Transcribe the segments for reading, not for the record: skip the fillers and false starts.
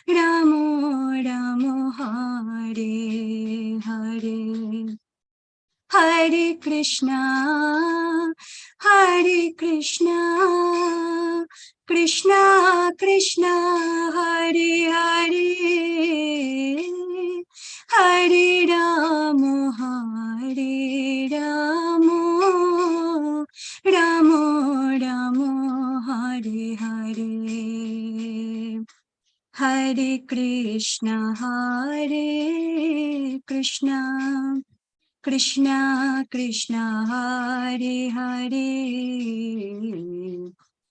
Ramo Ramo Hare Hare. Hare Krishna Krishna Krishna Hare Hare, Hare Ramo Ramo Ramo Hare Hare. Hare Krishna Krishna Krishna Hare Hare,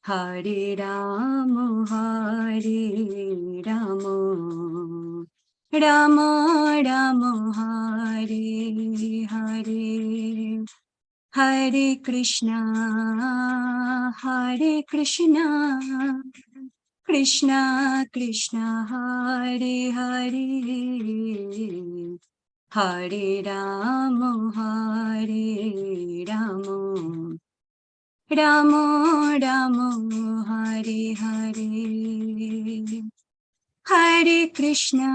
Hare Ramo Ramo Ramo Hare Hare. Hare Krishna Krishna Krishna Hare Hare, Hare Ramo Ramo Ramo Hare Hare. Hare Krishna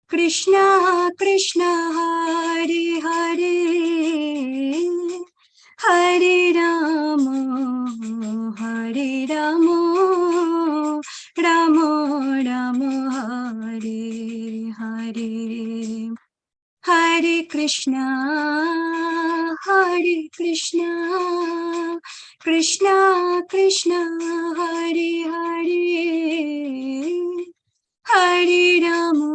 Krishna Krishna Hare Hare, Hare Ramo Ramo Ramo Hare Hare. Hare Krishna Krishna Krishna Hare Hare, Hare Ramo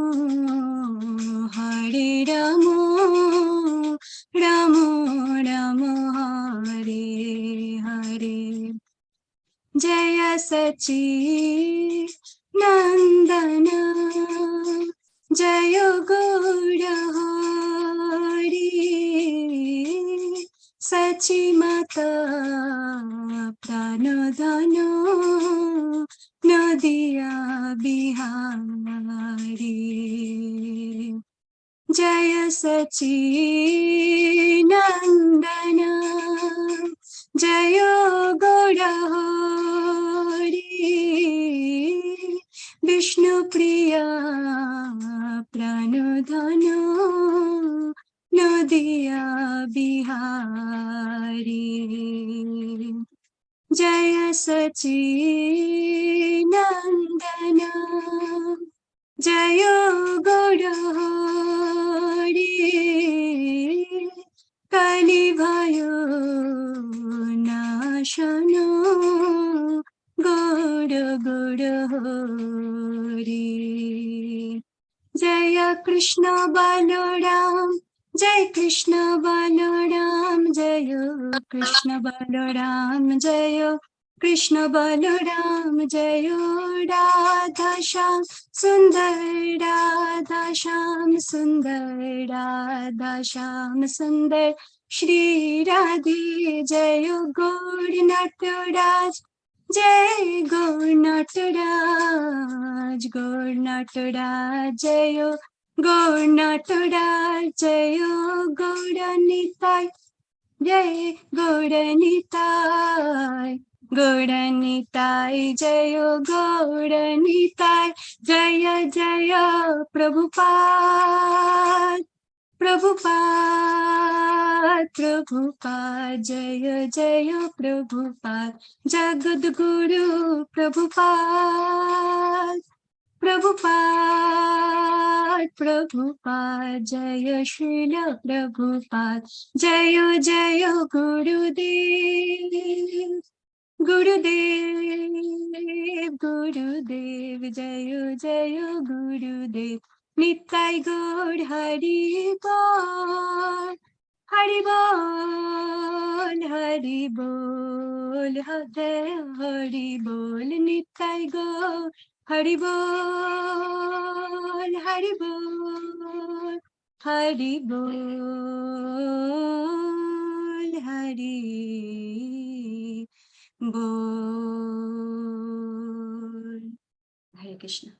Ramo Ramo Hare Hare. Jaya Sachinandana Jaya Gaura Hari, Sachimata Pranodhano Nadia Bihari. Jaya Sachinandana Jaya Gaura Hari, Vishnu Priya Pranodhano Nadia Bihari. Jaya Sachinandana Jaya Gaura Hari, Kali Bhayo Nashano Gaura Gaura Hari. Jaya Krishna Balaram Jai Krishna Balaram Jaya Krishna Balaram Jaya Krishna Balaram Jaya Radha Shyam Sundar Radha Shyam Sundar Radha Shyam Sundar Shri Radhe Jaya Gaur Nataraj Jai Gaur Nataraj Jaya Gaur Nataraj Jaya Gauranitai Jai Gauranitai Jaya Gauranitai Jaya Jaya Prabhupada Jaya Jaya Prabhupada Jagadguru Prabhupada Jaya Srila Prabhupada Jaya Jaya Gurudev Jaya Jaya Gurudev Nitai Gaur Hari Bol Hari Bol Hari Bol Nitai Gaur Hari Bol Hari Bol Hari Bol. Hare Krishna.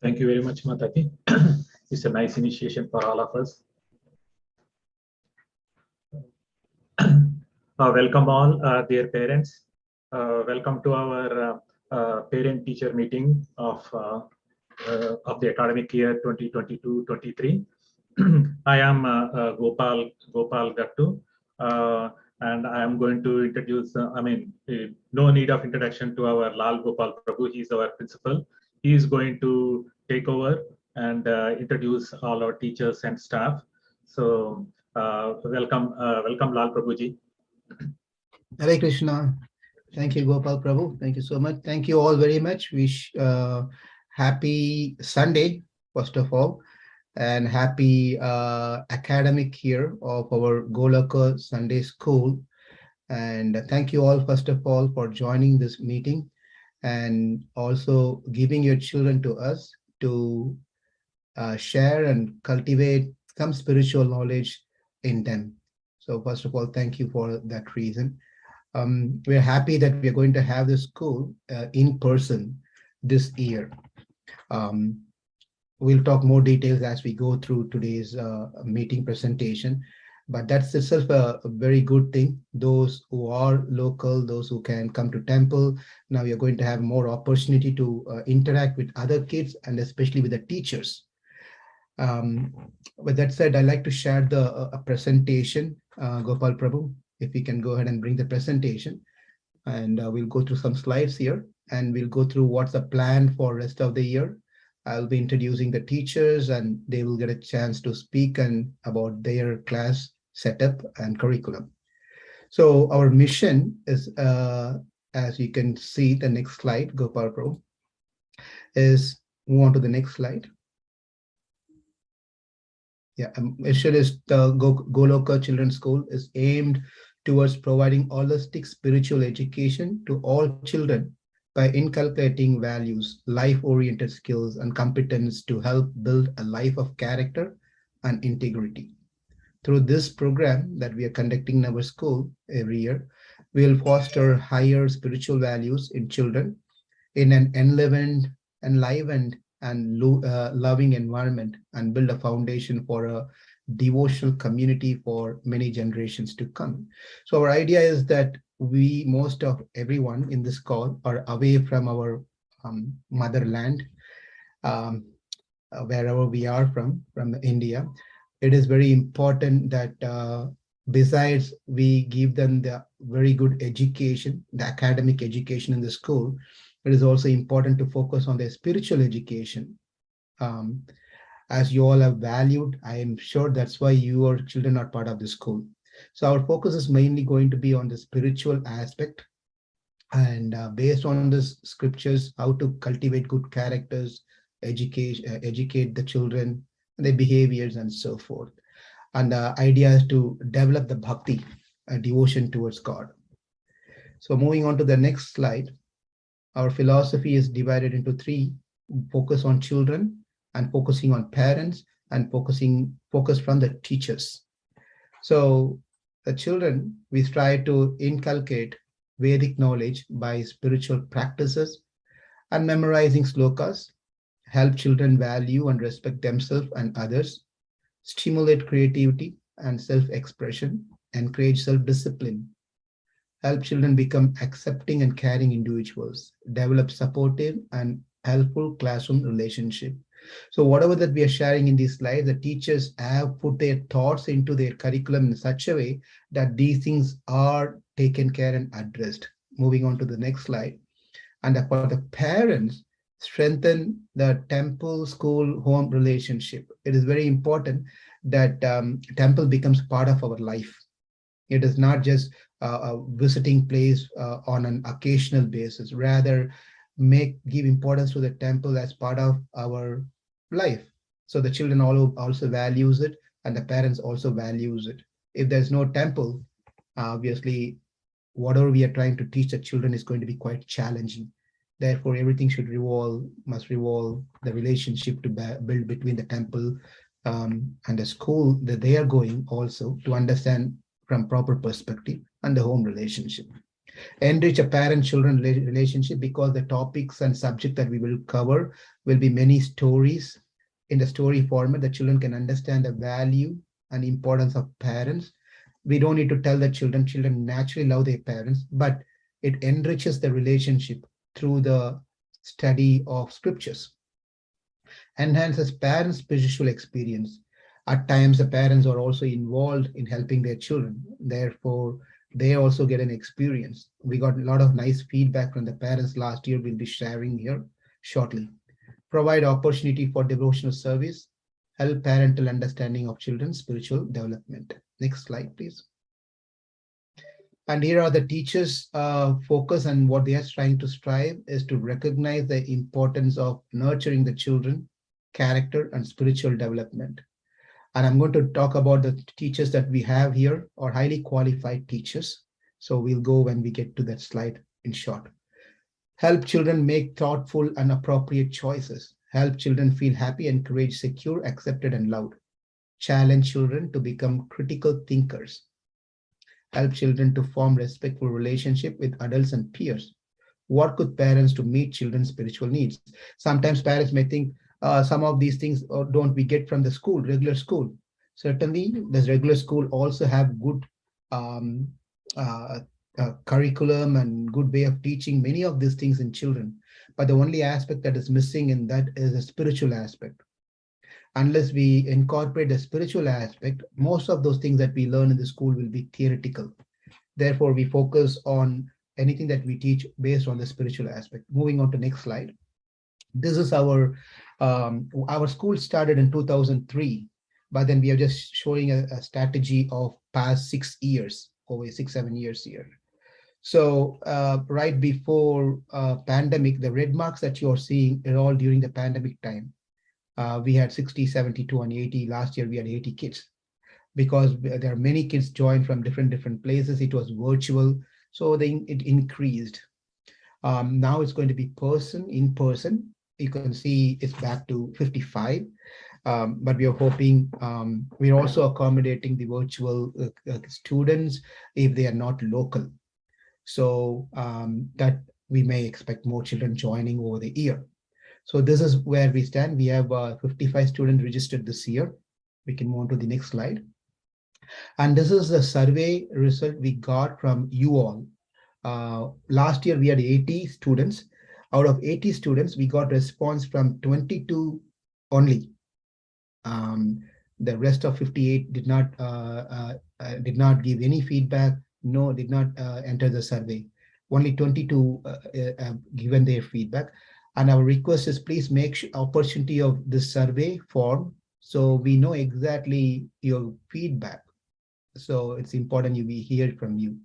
Thank you very much, Mataji. It's a nice initiation for all of us. Welcome all, dear parents, Welcome to our parent-teacher meeting of the academic year 2022-23. I am Gopal Gattu, and I am going to introduce. No need of introduction to our Lal Gopal Prabhu. He is our principal. He is going to take over and introduce all our teachers and staff. So welcome Lal Prabhuji. Hare Krishna. Thank you, Gopal Prabhu. Thank you so much. Thank you all very much. Wish happy Sunday, first of all, and happy academic year of our Goloka Sunday School. And thank you all, first of all, for joining this meeting and also giving your children to us to share and cultivate some spiritual knowledge in them. So first of all, thank you for that reason. We're happy that we're going to have the school in person this year. We'll talk more details as we go through today's meeting presentation, but that's itself a very good thing. Those who are local, those who can come to temple, now you're going to have more opportunity to interact with other kids and especially with the teachers. With that said, I'd like to share the presentation, Gopal Prabhu. If we can go ahead and bring the presentation, and we'll go through some slides here, and we'll go through what's the plan for rest of the year. I'll be introducing the teachers, and they will get a chance to speak and about their class setup and curriculum. So our mission is, as you can see, the next slide, Gopal Prabhu, is move on to the next slide. Yeah, mission is the Goloka Children's School is aimed towards providing holistic spiritual education to all children by inculcating values, life-oriented skills, and competence to help build a life of character and integrity. Through this program that we are conducting in our school every year, we will foster higher spiritual values in children in an enlivened and loving environment, and build a foundation for a devotional community for many generations to come. So our idea is that most of everyone in this call are away from our motherland, wherever we are from India. It is very important that besides we give them the very good education, the academic education in the school, it is also important to focus on their spiritual education. As you all have valued, I am sure that's why your children are part of the school. So our focus is mainly going to be on the spiritual aspect, and based on the scriptures, how to cultivate good characters, educate the children, their behaviors, and so forth. And the idea is to develop the bhakti, a devotion towards God. So moving on to the next slide. Our philosophy is divided into three: focus on children, and focusing on parents, and focus from the teachers. So the children, we strive to inculcate Vedic knowledge by spiritual practices and memorizing slokas, help children value and respect themselves and others, stimulate creativity and self-expression, encourage self-discipline, help children become accepting and caring individuals, develop supportive and helpful classroom relationship. So whatever that we are sharing in these slides, the teachers have put their thoughts into their curriculum in such a way that these things are taken care and addressed. Moving on to the next slide. And for the parents, strengthen the temple school home relationship. It is very important that temple becomes part of our life. It is not just a visiting place on an occasional basis. Rather, give importance to the temple as part of our life. So the children also values it, and the parents also values it. If there's no temple, obviously, whatever we are trying to teach the children is going to be quite challenging. Therefore, everything must revolve the relationship to build between the temple and the school that they are going, also to understand from proper perspective, and the home relationship. Enrich a parent-children relationship, because the topics and subject that we will cover will be many stories. In the story format, the children can understand the value and importance of parents. We don't need to tell the children naturally love their parents, but It enriches the relationship through the study of scriptures, enhances parents' spiritual experience. At times, the parents are also involved in helping their children. Therefore, they also get an experience. We got a lot of nice feedback from the parents last year. We'll be sharing here shortly. Provide opportunity for devotional service, help parental understanding of children's spiritual development. Next slide, please. And here are the teachers' focus, and what they are trying to strive is to recognize the importance of nurturing the children, character, and spiritual development. And I'm going to talk about the teachers that we have here are highly qualified teachers. So we'll go when we get to that slide in short. Help children make thoughtful and appropriate choices. Help children feel happy, encourage, secure, accepted, and loved. Challenge children to become critical thinkers. Help children to form respectful relationship with adults and peers. Work with parents to meet children's spiritual needs. Sometimes parents may think some of these things don't we get from the school, regular school. Certainly, this regular school also have good curriculum and good way of teaching many of these things in children. But the only aspect that is missing in that is a spiritual aspect. Unless we incorporate the spiritual aspect, most of those things that we learn in the school will be theoretical. Therefore, we focus on anything that we teach based on the spiritual aspect. Moving on to next slide. This is our school started in 2003, but then we are just showing a strategy of past 6 years, over 6-7 years here. So right before pandemic, the red marks that you're seeing are all during the pandemic time. We had 60, 72, and 80. Last year, we had 80 kids because there are many kids joined from different places. It was virtual, so it increased. Now it's going to be in person. You can see it's back to 55, but we are hoping we're also accommodating the virtual students if they are not local. So that we may expect more children joining over the year. So this is where we stand. We have 55 students registered this year. We can move on to the next slide. And this is the survey result we got from you all. Last year, we had 80 students. Out of 80 students, we got response from 22 only. The rest of 58 did not give any feedback. No, did not enter the survey. Only 22 given their feedback. And our request is please make sure opportunity of this survey form so we know exactly your feedback. So it's important we hear from you.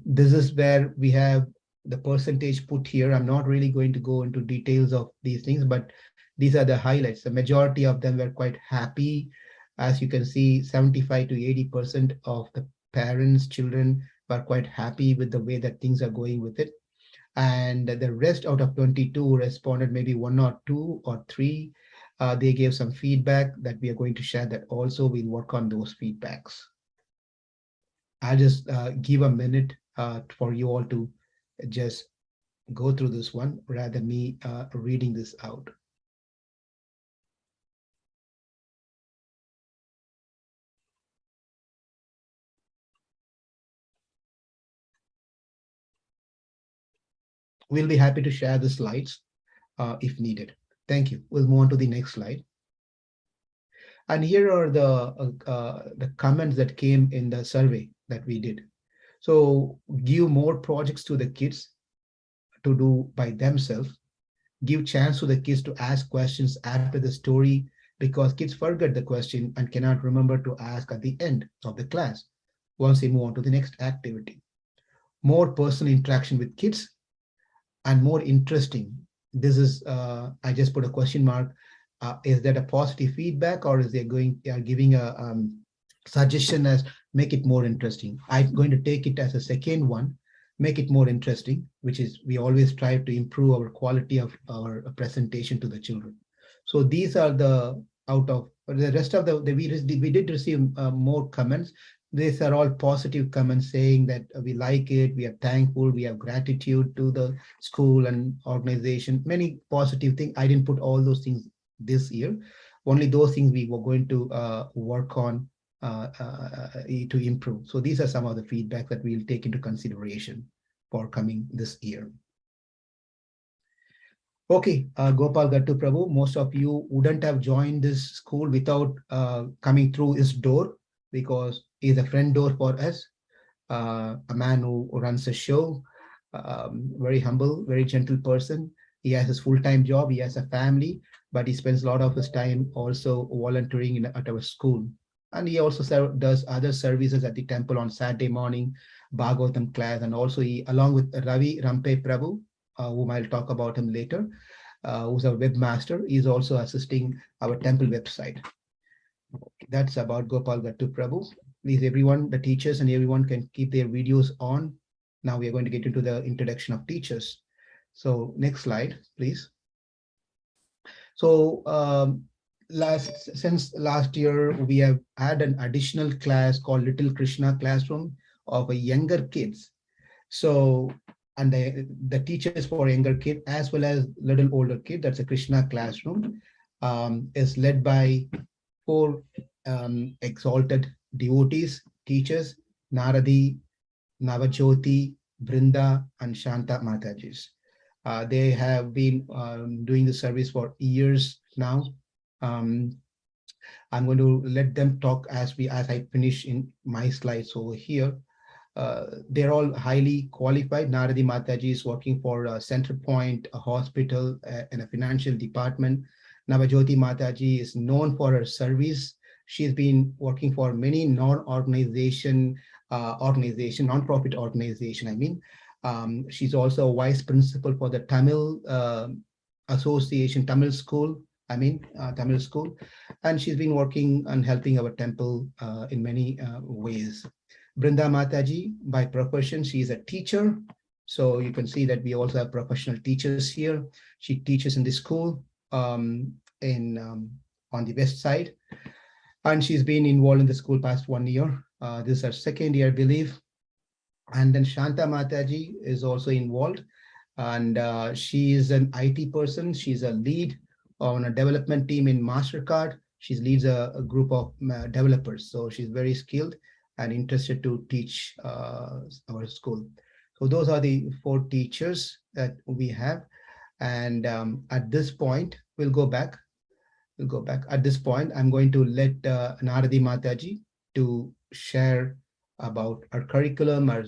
This is where we have the percentage put here. I'm not really going to go into details of these things, but these are the highlights. The majority of them were quite happy. As you can see, 75 to 80% of the parents, children were quite happy with the way that things are going with it. And the rest out of 22 responded, maybe 1 or 2 or 3. They gave some feedback that we are going to share that also. We'll work on those feedbacks. I'll just give a minute for you all to just go through this one rather than me reading this out. We'll be happy to share the slides if needed. Thank you. We'll move on to the next slide. And here are the comments that came in the survey that we did. So give more projects to the kids to do by themselves. Give chance to the kids to ask questions after the story because kids forget the question and cannot remember to ask at the end of the class once they move on to the next activity. More personal interaction with kids and more interesting. This is, I just put a question mark. Is that a positive feedback or is they giving a suggestion as make it more interesting? I'm going to take it as a second one, make it more interesting, which is we always strive to improve our quality of our presentation to the children. So these are the out of the rest of we did receive more comments. These are all positive comments saying that we like it, we are thankful, we have gratitude to the school and organization, many positive things. I didn't put all those things this year, only those things we were going to work on to improve. So these are some of the feedback that we'll take into consideration for coming this year. Okay, Gopal Gattu Prabhu, most of you wouldn't have joined this school without coming through his door, because he's a friend door for us, a man who runs a show, very humble, very gentle person. He has his full-time job, he has a family, but he spends a lot of his time also volunteering at our school. And he also does other services at the temple on Saturday morning, Bhagavatam class, and also he, along with Ravi Rampe Prabhu, whom I'll talk about him later, who's a webmaster, is also assisting our temple website. That's about Gopal Gattu Prabhu. Please, everyone, the teachers and everyone can keep their videos on. Now we are going to get into the introduction of teachers. So next slide, please. So since last year, we have had an additional class called Little Krishna Classroom of younger kids. So, and the teachers for younger kid as well as little older kid, that's a Krishna classroom, is led by 4 exalted devotees, teachers, Naradi, Navajyoti, Brinda, and Shanta Matajis. They have been doing the service for years now. I'm going to let them talk as I finish in my slides over here. They're all highly qualified. Naradi Mataji is working for Centerpoint, a hospital, and a financial department. Navajyoti Mataji is known for her service. She's been working for many non-profit organization. I mean, she's also a vice principal for the Tamil Association, Tamil School. Tamil School, and she's been working and helping our temple in many ways. Brinda Mataji, by profession, she is a teacher. So you can see that we also have professional teachers here. She teaches in the school on the west side. And she's been involved in the school past 1 year. This is her second year, I believe. And then Shanta Mataji is also involved. And she is an IT person. She's a lead on a development team in MasterCard. She leads a group of developers. So she's very skilled and interested to teach our school. So those are the 4 teachers that we have. And at this point, we'll go back. At this point, I'm going to let Naradi Mataji to share about our curriculum, our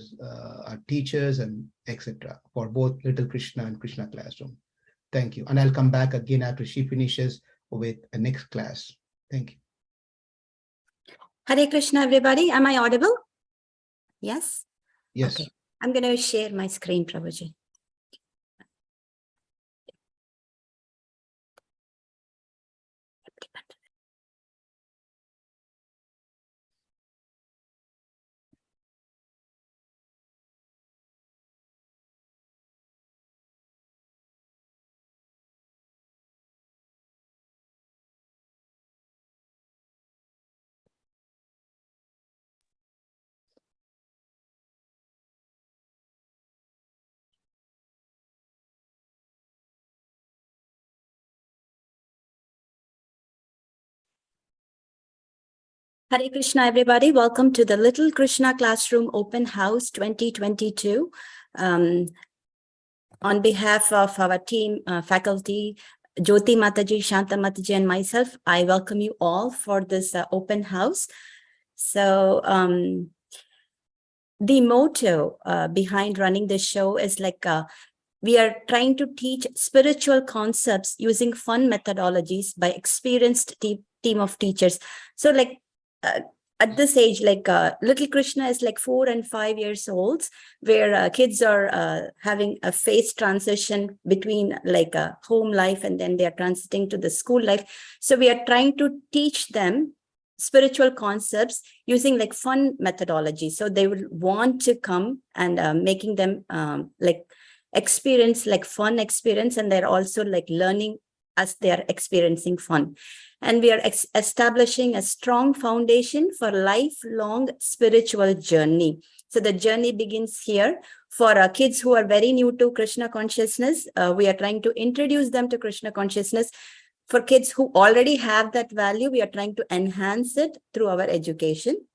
teachers, and etc. for both Little Krishna and Krishna Classroom. Thank you. And I'll come back again after she finishes with the next class. Thank you. Hare Krishna, everybody. Am I audible? Yes? Yes. Okay. I'm going to share my screen, Prabhuji. Hare Krishna, everybody. Welcome to the Little Krishna Classroom Open House 2022. On behalf of our team, faculty, Jyoti Mataji, Shanta Mataji, and myself, I welcome you all for this open house. So the motto behind running this show is like, we are trying to teach spiritual concepts using fun methodologies by experienced team of teachers. So like, at this age, like Little Krishna is like 4 and 5 years old, where kids are having a phase transition between like a home life and then they are transiting to the school life. So we are trying to teach them spiritual concepts using like fun methodology. So they will want to come and making them like experience like fun experience, and they're also like learning as they're experiencing fun. And we are establishing a strong foundation for lifelong spiritual journey. So the journey begins here. For kids who are very new to Krishna consciousness, we are trying to introduce them to Krishna consciousness. For kids who already have that value, we are trying to enhance it through our education.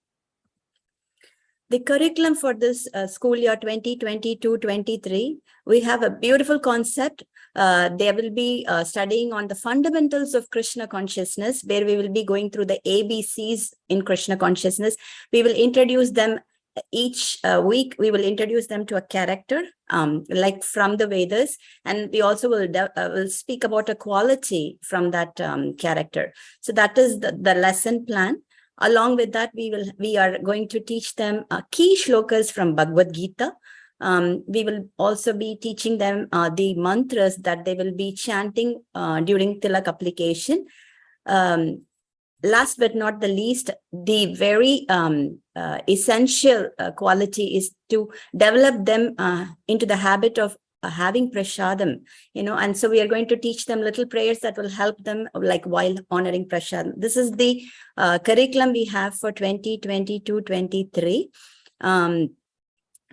The curriculum for this school year 2022-23, we have a beautiful concept. They will be studying on the fundamentals of Krishna consciousness, where we will be going through the ABCs in Krishna consciousness. We will introduce them each week. We will introduce them to a character, like from the Vedas, and we also will speak about a quality from that character. So that is the lesson plan. Along with that, we are going to teach them key shlokas from Bhagavad-Gita. We will also be teaching them the mantras that they will be chanting during Tilak application. Last but not the least, the very essential quality is to develop them into the habit of having prasadam, and so we are going to teach them little prayers that will help them, like while honoring prasadam. This is the curriculum we have for 2022-23.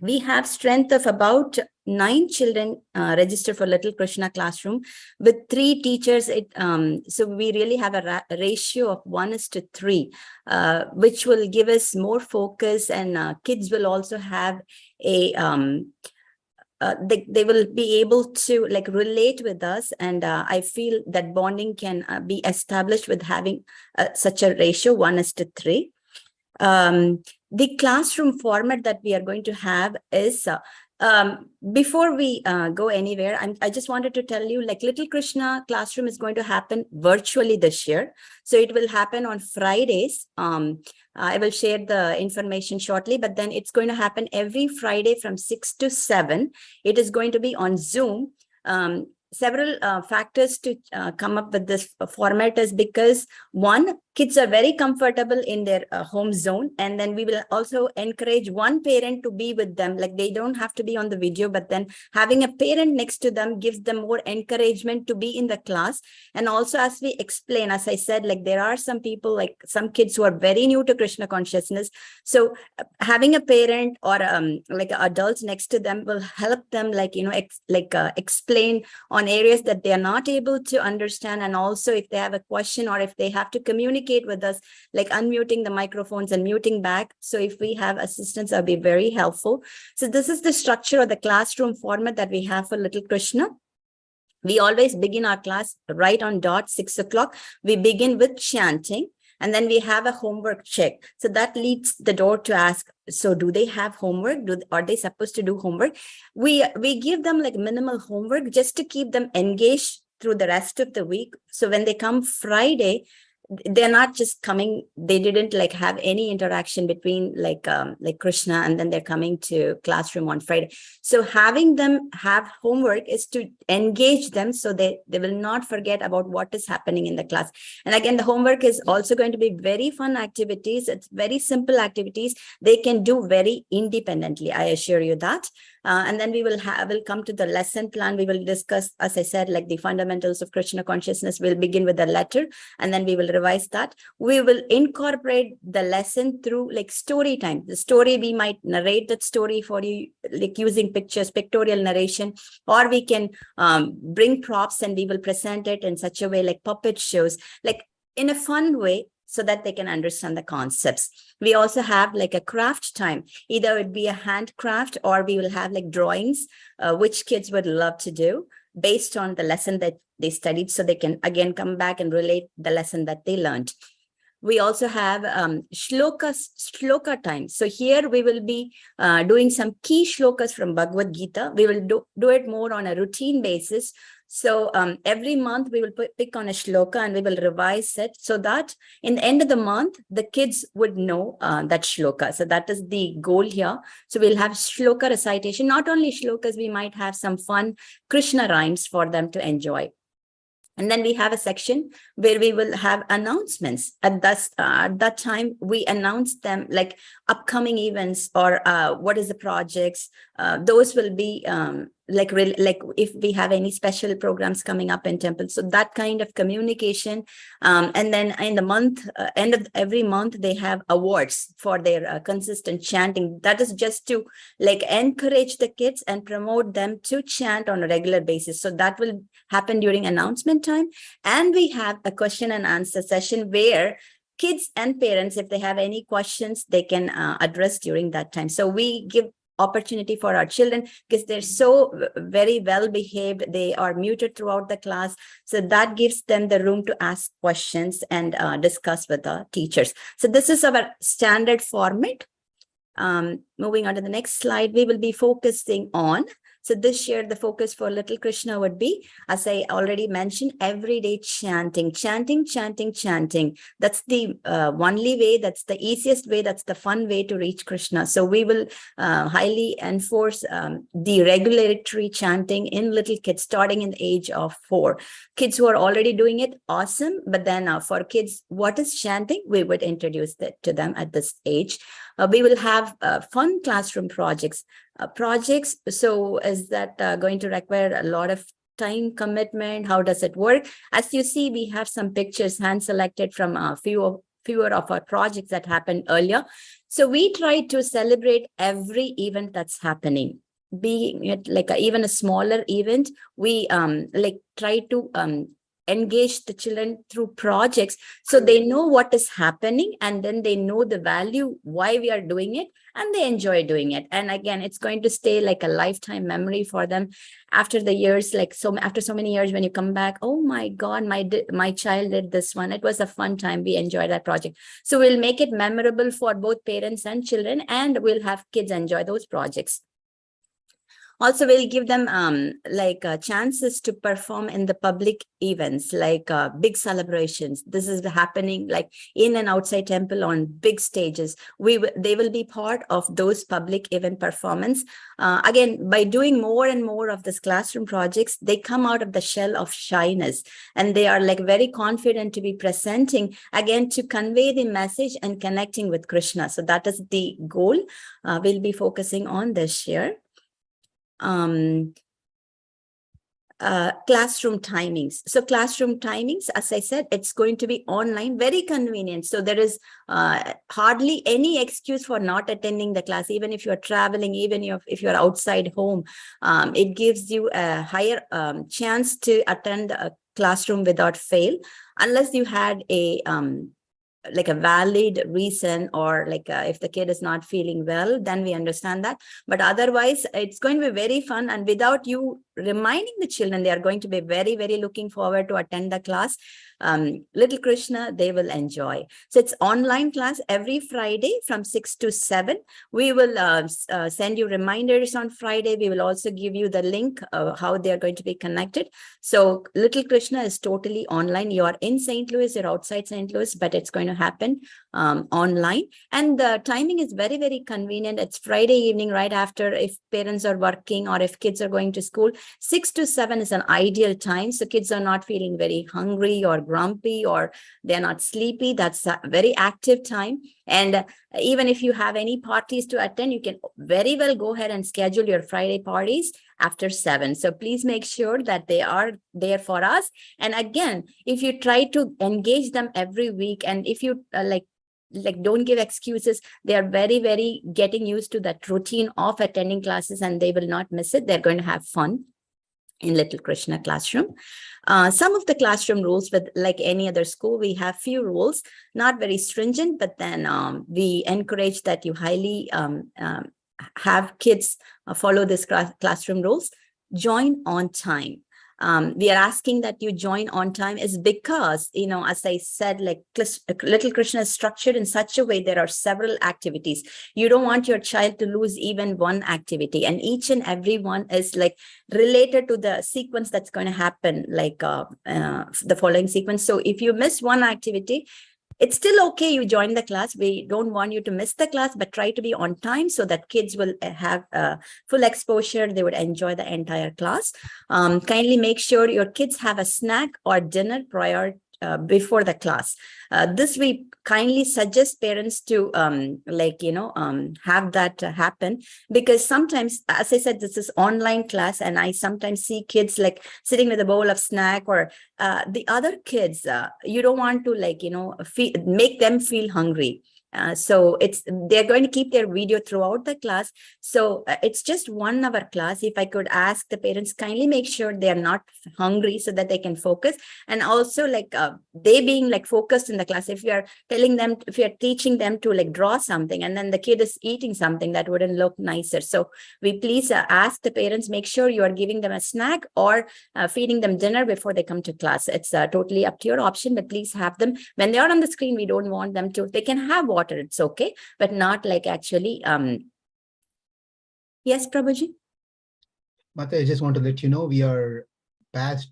We have strength of about 9 children registered for Little Krishna classroom with 3 teachers. So we really have a ratio of 1:3, which will give us more focus, and kids will also have a they will be able to like relate with us, and I feel that bonding can be established with having such a ratio 1:3. The classroom format that we are going to have is before we go anywhere, I just wanted to tell you, like, Little Krishna classroom is going to happen virtually this year. So it will happen on Fridays. I will share the information shortly, but then it's going to happen every Friday from 6 to 7. It is going to be on Zoom. Several factors to come up with this format is because, one, kids are very comfortable in their home zone, and then we will also encourage one parent to be with them. Like, they don't have to be on the video, but then having a parent next to them gives them more encouragement to be in the class. And also, as we explain, as I said, like, there are some people, like some kids who are very new to Krishna consciousness. So having a parent or like adults next to them will help them, like, explain on areas that they are not able to understand. And also, if they have a question or if they have to communicate with us, like unmuting the microphones and muting back. So if we have assistance, that'll be very helpful. So this is the structure of the classroom format that we have for Little Krishna. We always begin our class right on dot 6 o'clock. We begin with chanting, and then we have a homework check. So that leads the door to ask, so do they have homework? Are they supposed to do homework? We give them like minimal homework just to keep them engaged through the rest of the week. So when they come Friday, they're not just coming, they didn't like have any interaction between like Krishna, and then they're coming to classroom on Friday. So having them have homework is to engage them so they will not forget about what is happening in the class. And again, the homework is also going to be very fun activities. It's very simple activities they can do very independently, I assure you that. And then we will come to the lesson plan. We will discuss, as I said, like the fundamentals of Krishna consciousness. We'll begin with the letter, and then we will revise that. We will incorporate the lesson through like story time. The story, we might narrate that story for you, like using pictures, pictorial narration, or we can bring props and we will present it in such a way, like puppet shows, like in a fun way, so that they can understand the concepts. We also have like a craft time. Either it be a handcraft, or we will have like drawings, which kids would love to do based on the lesson that they studied, so they can again come back and relate the lesson that they learned. We also have shloka time. So here we will be doing some key shlokas from Bhagavad-Gita. We will do it more on a routine basis. So every month we will pick on a shloka and we will revise it, so that in the end of the month, the kids would know that shloka. So that is the goal here. So we'll have shloka recitation. Not only shlokas, we might have some fun Krishna rhymes for them to enjoy. And then we have a section where we will have announcements. At that time, we announce them like upcoming events or what is the projects. Those will be like if we have any special programs coming up in temple. So that kind of communication. And then in the month, end of every month, they have awards for their consistent chanting. That is just to like encourage the kids and promote them to chant on a regular basis. So that will happen during announcement time. And we have a question and answer session where kids and parents, if they have any questions, they can address during that time. So we give opportunity for our children because they're so very well behaved. They are muted throughout the class. So that gives them the room to ask questions and discuss with the teachers. So this is our standard format. Moving on to the next slide, we will be focusing on. So this year, the focus for Little Krishna would be, as I already mentioned, everyday chanting, chanting, chanting, chanting. That's the only way, that's the easiest way, that's the fun way to reach Krishna. So we will highly enforce the regulatory chanting in little kids, starting in the age of 4. Kids who are already doing it, awesome. But then for kids, what is chanting? We would introduce that to them at this age. We will have fun classroom projects. So is that going to require a lot of time commitment? How does it work? As you see, we have some pictures hand selected from fewer of our projects that happened earlier. So we try to celebrate every event that's happening. Being it like even a smaller event, we try to engage the children through projects so they know what is happening, and then they know the value, why we are doing it, and they enjoy doing it. And again, it's going to stay like a lifetime memory for them after the years, after so many years, when you come back, oh my God, my child did this one. It was a fun time. We enjoyed that project. So we'll make it memorable for both parents and children, and we'll have kids enjoy those projects. Also, we'll give them chances to perform in the public events, like big celebrations. This is happening like in and outside temple on big stages. They will be part of those public event performance. Again, by doing more and more of these classroom projects, they come out of the shell of shyness, and they are like very confident to be presenting, again, to convey the message and connecting with Krishna. So that is the goal we'll be focusing on this year. Classroom timings. So classroom timings, as I said, it's going to be online, very convenient. So there is hardly any excuse for not attending the class, even if you're traveling, even if you're outside home. It gives you a higher chance to attend a classroom without fail, unless you had a valid reason, or if the kid is not feeling well, then we understand that. But otherwise, it's going to be very fun, and without you reminding the children, they are going to be very, very looking forward to attend the class. Little Krishna, they will enjoy. So it's online class every Friday from 6 to 7. We will send you reminders on Friday. We will also give you the link of how they are going to be connected. So Little Krishna is totally online. You are in St. Louis, you're outside St. Louis, but it's going to happen online. And the timing is very, very convenient. It's Friday evening, right after, if parents are working or if kids are going to school. 6 to 7 is an ideal time. So kids are not feeling very hungry or grumpy, or they're not sleepy. That's a very active time. And even if you have any parties to attend, you can very well go ahead and schedule your Friday parties after 7. So please make sure that they are there for us. And again, if you try to engage them every week, and if you don't give excuses, they are very, very getting used to that routine of attending classes, and they will not miss it. They're going to have fun in Little Krishna classroom. Some of the classroom rules, with like any other school, we have few rules, not very stringent, but then we encourage that you highly have kids follow this classroom rules. Join on time. We are asking that you join on time is because, as I said, like Little Krishna is structured in such a way, there are several activities. You don't want your child to lose even one activity, and each and every one is like related to the sequence that's going to happen, like the following sequence. So if you miss one activity, it's still okay, you join the class. We don't want you to miss the class, but try to be on time so that kids will have full exposure. They would enjoy the entire class. Kindly make sure your kids have a snack or dinner prior before the class. This we kindly suggest parents to have that happen, because sometimes, as I said, this is online class, and I sometimes see kids like sitting with a bowl of snack, or the other kids, you don't want to make them feel hungry. So they're going to keep their video throughout the class. So it's just 1 hour class. If I could ask the parents, kindly make sure they are not hungry so that they can focus. And also like they being like focused in the class. If you are telling them, if you are teaching them to like draw something and then the kid is eating something, that wouldn't look nicer. So we please ask the parents, make sure you are giving them a snack or feeding them dinner before they come to class. It's totally up to your option, but please have them when they are on the screen. We don't want them to, they can have water, it's okay, but not like actually yes, Prabhuji. Mata, I just want to let you know we are past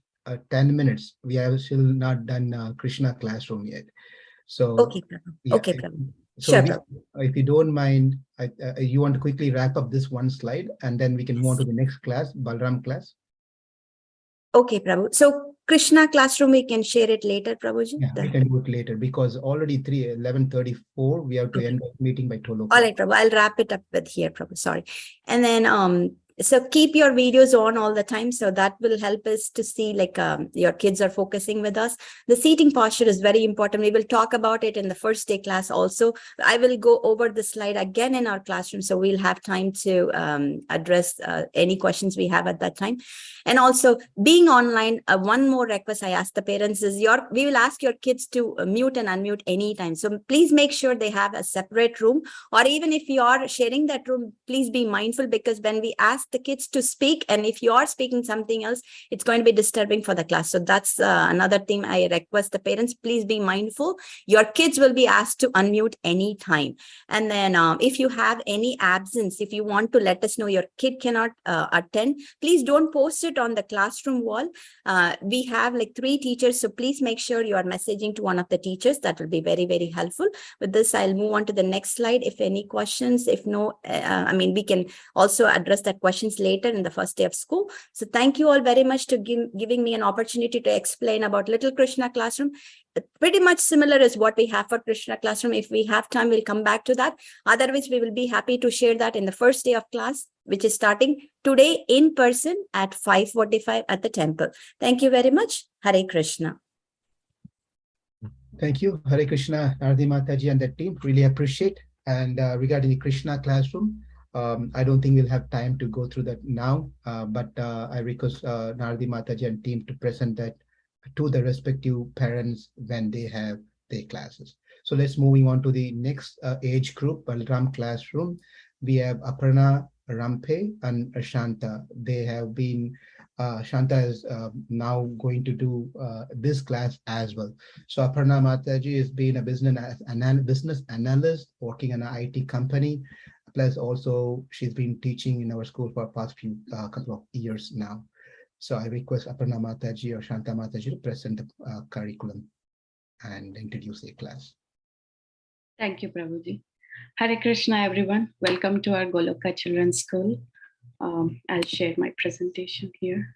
10 minutes. We have still not done Krishna classroom yet. So Okay, Prabhu. yeah, Okay, Prabhu. so Sure, Prabhu. if you don't mind, you want to quickly wrap up this one slide and then we can move on to the next class, Balram class. Okay, Prabhu. So Krishna classroom, we can share it later, Prabhuji. Yeah, we can do it later because already 11:34. We have to end the meeting by 12 o'clock. All right, Prabhu. I'll wrap it up with here, Prabhu. Sorry. And then so keep your videos on all the time. So that will help us to see like your kids are focusing with us. The seating posture is very important. We will talk about it in the first day class also. I will go over the slide again in our classroom. So we'll have time to address any questions we have at that time. And also being online, one more request I ask the parents is we will ask your kids to mute and unmute anytime. So please make sure they have a separate room, or even if you are sharing that room, please be mindful, because when we ask the kids to speak, and if you are speaking something else, it's going to be disturbing for the class. So that's another thing I request the parents, please be mindful. Your kids will be asked to unmute anytime. And then if you have any absence, if you want to let us know your kid cannot attend, please don't post it on the classroom wall. We have like 3 teachers, so please make sure you are messaging to one of the teachers. That will be very, very helpful. With this, I'll move on to the next slide. If any questions, if no, I mean, we can also address that questions later in the first day of school. So thank you all very much to giving me an opportunity to explain about Little Krishna Classroom. Pretty much similar is what we have for Krishna Classroom. If we have time, we'll come back to that. Otherwise, we will be happy to share that in the first day of class, which is starting today in person at 5:45 at the temple. Thank you very much. Hare Krishna. Thank you, Hare Krishna, Naradi Mataji and the team. Really appreciate. And regarding the Krishna classroom, I don't think we'll have time to go through that now, but I request Naradi Mataji and team to present that to the respective parents when they have their classes. So let's moving on to the next age group, Balram classroom. We have Aparna, Rampe, and Shanta. They have been, Shanta is now going to do this class as well. So Aparna Mataji has been a business analyst working in an IT company. Plus also she's been teaching in our school for the past few couple of years now. So I request Aparna Mataji or Shanta Mataji to present the curriculum and introduce the class. Thank you, Prabhuji. Hare Krishna, everyone. Welcome to our Goloka Children's School. I'll share my presentation here.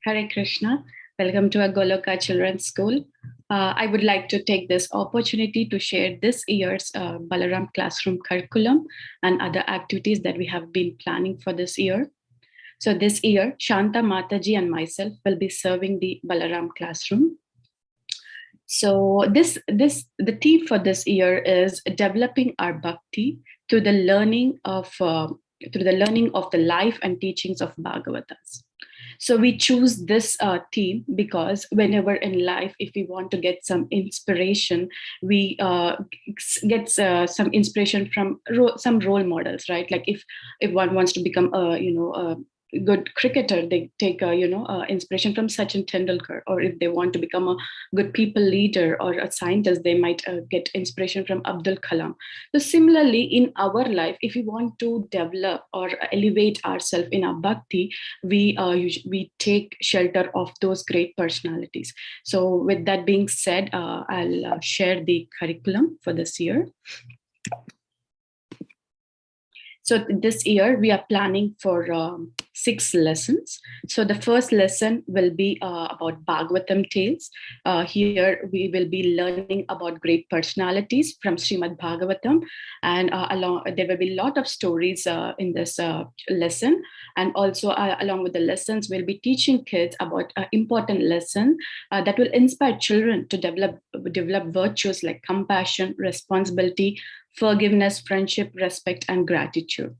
Hare Krishna. Welcome to our Goloka Children's School. I would like to take this opportunity to share this year's Balaram classroom curriculum and other activities that we have been planning for this year. So this year, Shanta Mataji and myself will be serving the Balaram classroom. So the theme for this year is developing our bhakti through the learning of the life and teachings of Bhagavatas. So we choose this theme because whenever in life, if we want to get some inspiration, we get some inspiration from some role models, right? Like if one wants to become a good cricketer, they take inspiration from Sachin Tendulkar, or if they want to become a good people leader or a scientist, they might get inspiration from Abdul Kalam. So similarly, in our life, if we want to develop or elevate ourselves in our bhakti, we take shelter of those great personalities. So with that being said, I'll share the curriculum for this year. So this year we are planning for 6 lessons. So the first lesson will be about Bhagavatam tales. Here we will be learning about great personalities from Srimad Bhagavatam, and there will be a lot of stories in this lesson. And also along with the lessons, we'll be teaching kids about important lesson that will inspire children to develop virtues like compassion, responsibility, forgiveness, friendship, respect, and gratitude.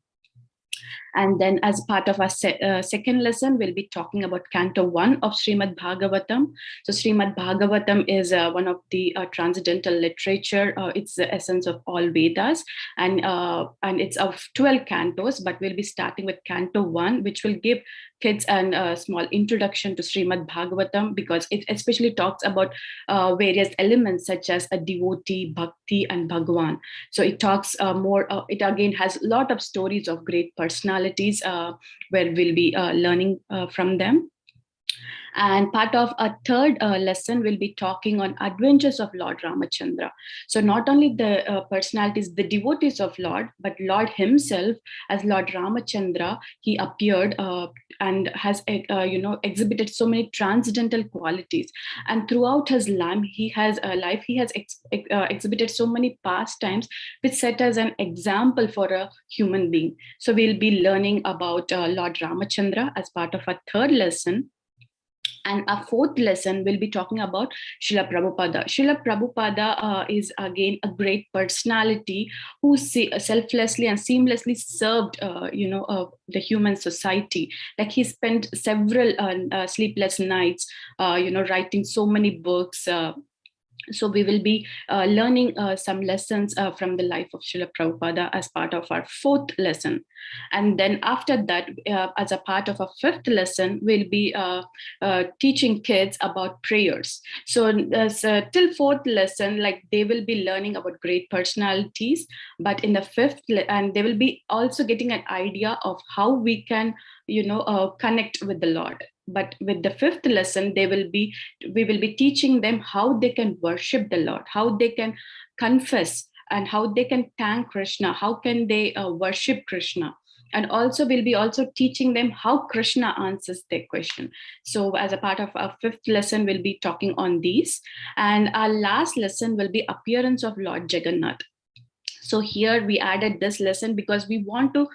And then as part of our second lesson, we'll be talking about Canto 1 of Srimad Bhagavatam. So Srimad Bhagavatam is one of the transcendental literature. It's the essence of all Vedas. And it's of 12 cantos, but we'll be starting with Canto 1, which will give kids a small introduction to Srimad Bhagavatam, because it especially talks about various elements such as a devotee, bhakti, and Bhagwan. So it talks more, it again has a lot of stories of great personalities where we'll be learning from them. And part of a third lesson will be talking on adventures of Lord Ramachandra. So not only the personalities, the devotees of Lord, but Lord himself as Lord Ramachandra, he appeared and has exhibited so many transcendental qualities. And throughout his life, he has exhibited so many pastimes which set as an example for a human being. So we'll be learning about Lord Ramachandra as part of our third lesson. And our fourth lesson will be talking about Srila Prabhupada. Srila Prabhupada is again a great personality who selflessly and seamlessly served, the human society. Like he spent several sleepless nights, writing so many books. So we will be learning some lessons from the life of Srila Prabhupada as part of our fourth lesson. And then after that, as a part of our fifth lesson, we'll be teaching kids about prayers. So till fourth lesson, like they will be learning about great personalities, but in the fifth, and they will be also getting an idea of how we can, connect with the Lord. But with the fifth lesson, we will be teaching them how they can worship the Lord, how they can confess, and how they can thank Krishna, how can they worship Krishna. And also we'll be also teaching them how Krishna answers their question. So as a part of our fifth lesson, we'll be talking on these. And our last lesson will be appearance of Lord Jagannath. So here we added this lesson because we want to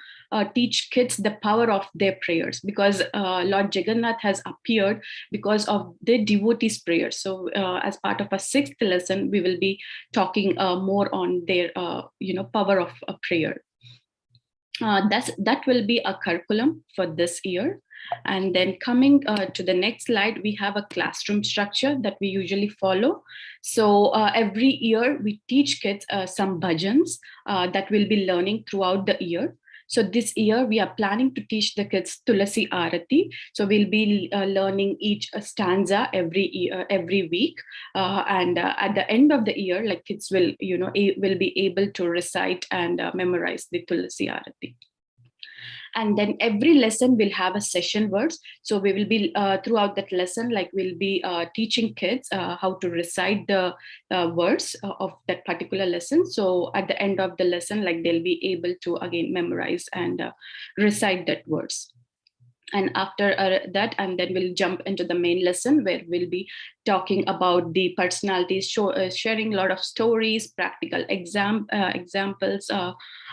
teach kids the power of their prayers, because Lord Jagannath has appeared because of the devotees' prayers. So as part of our sixth lesson, we will be talking more on their power of prayer. That will be a curriculum for this year. And then coming to the next slide, we have a classroom structure that we usually follow. So every year we teach kids some bhajans that we'll be learning throughout the year. So this year we are planning to teach the kids Tulasi Arati. So we'll be learning each stanza every week, and at the end of the year, like kids will be able to recite and memorize the Tulasi Arati. And then every lesson will have a session words. So we will be throughout that lesson, like we'll be teaching kids how to recite the words of that particular lesson. So at the end of the lesson, like they'll be able to again memorize and recite that words. And after that, and then we'll jump into the main lesson where we'll be talking about the personalities, sharing a lot of stories, practical examples,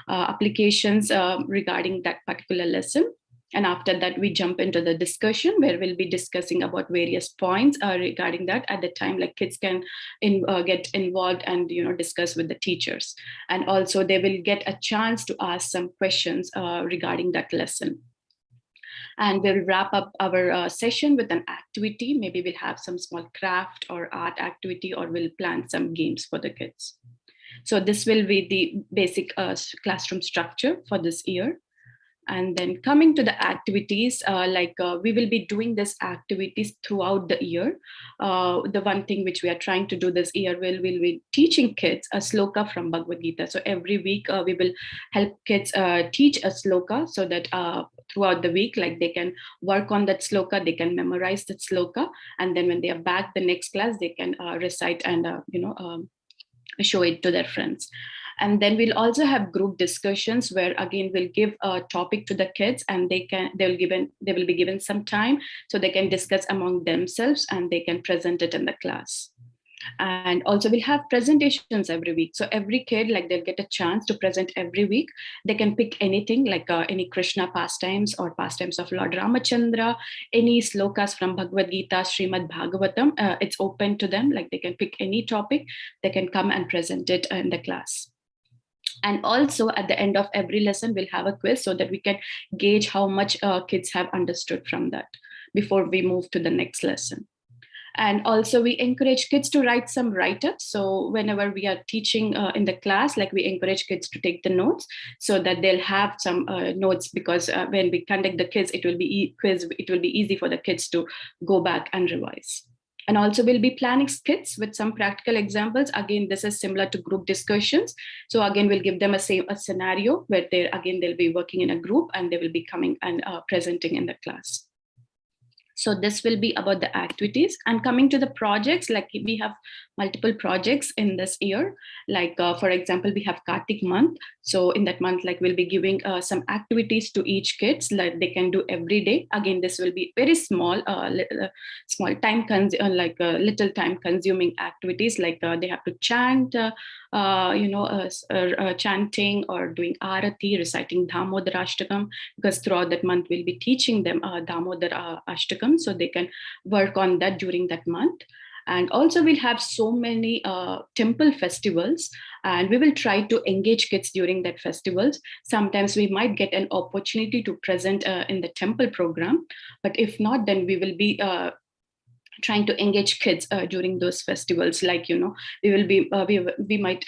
applications regarding that particular lesson. And after that, we jump into the discussion where we'll be discussing about various points regarding that. At the time, like kids can get involved and discuss with the teachers. And also they will get a chance to ask some questions regarding that lesson. And we'll wrap up our session with an activity. Maybe we'll have some small craft or art activity, or we'll plan some games for the kids. So this will be the basic classroom structure for this year. And then coming to the activities, we will be doing these activities throughout the year. The one thing which we are trying to do this year, we'll be teaching kids a sloka from Bhagavad-Gita. So every week we will help kids teach a sloka, so that throughout the week, like they can work on that sloka, they can memorize that sloka. And then when they are back the next class, they can recite and show it to their friends. And then we'll also have group discussions where again we'll give a topic to the kids, and they will be given some time so they can discuss among themselves and they can present it in the class. And also we'll have presentations every week. So every kid, like, they'll get a chance to present every week. They can pick anything, like any Krishna pastimes or pastimes of Lord Ramachandra, any slokas from Bhagavad-Gita, Srimad Bhagavatam. It's open to them, like they can pick any topic, they can come and present it in the class. And also at the end of every lesson, we'll have a quiz so that we can gauge how much kids have understood from that before we move to the next lesson. And also we encourage kids to write some write-ups. So whenever we are teaching in the class, like, we encourage kids to take the notes so that they'll have some notes, because when we conduct the quiz, it will be easy for the kids to go back and revise. And also we'll be planning skits with some practical examples. Again, this is similar to group discussions. So again, we'll give them a scenario where they'll be working in a group and they will be coming and presenting in the class. So this will be about the activities. And coming to the projects, like, we have multiple projects in this year. Like, for example, we have Kartik month. So in that month, like, we'll be giving some activities to each kids, like they can do every day. Again, this will be very small, little time consuming activities. Like they have to chant, chanting or doing arati, reciting Damodar Ashtakam, because throughout that month we'll be teaching them Damodar Ashtakam, so they can work on that during that month. And also we'll have so many temple festivals, and we will try to engage kids during that festivals. Sometimes we might get an opportunity to present in the temple program, but if not, then we will be trying to engage kids during those festivals. Like, we might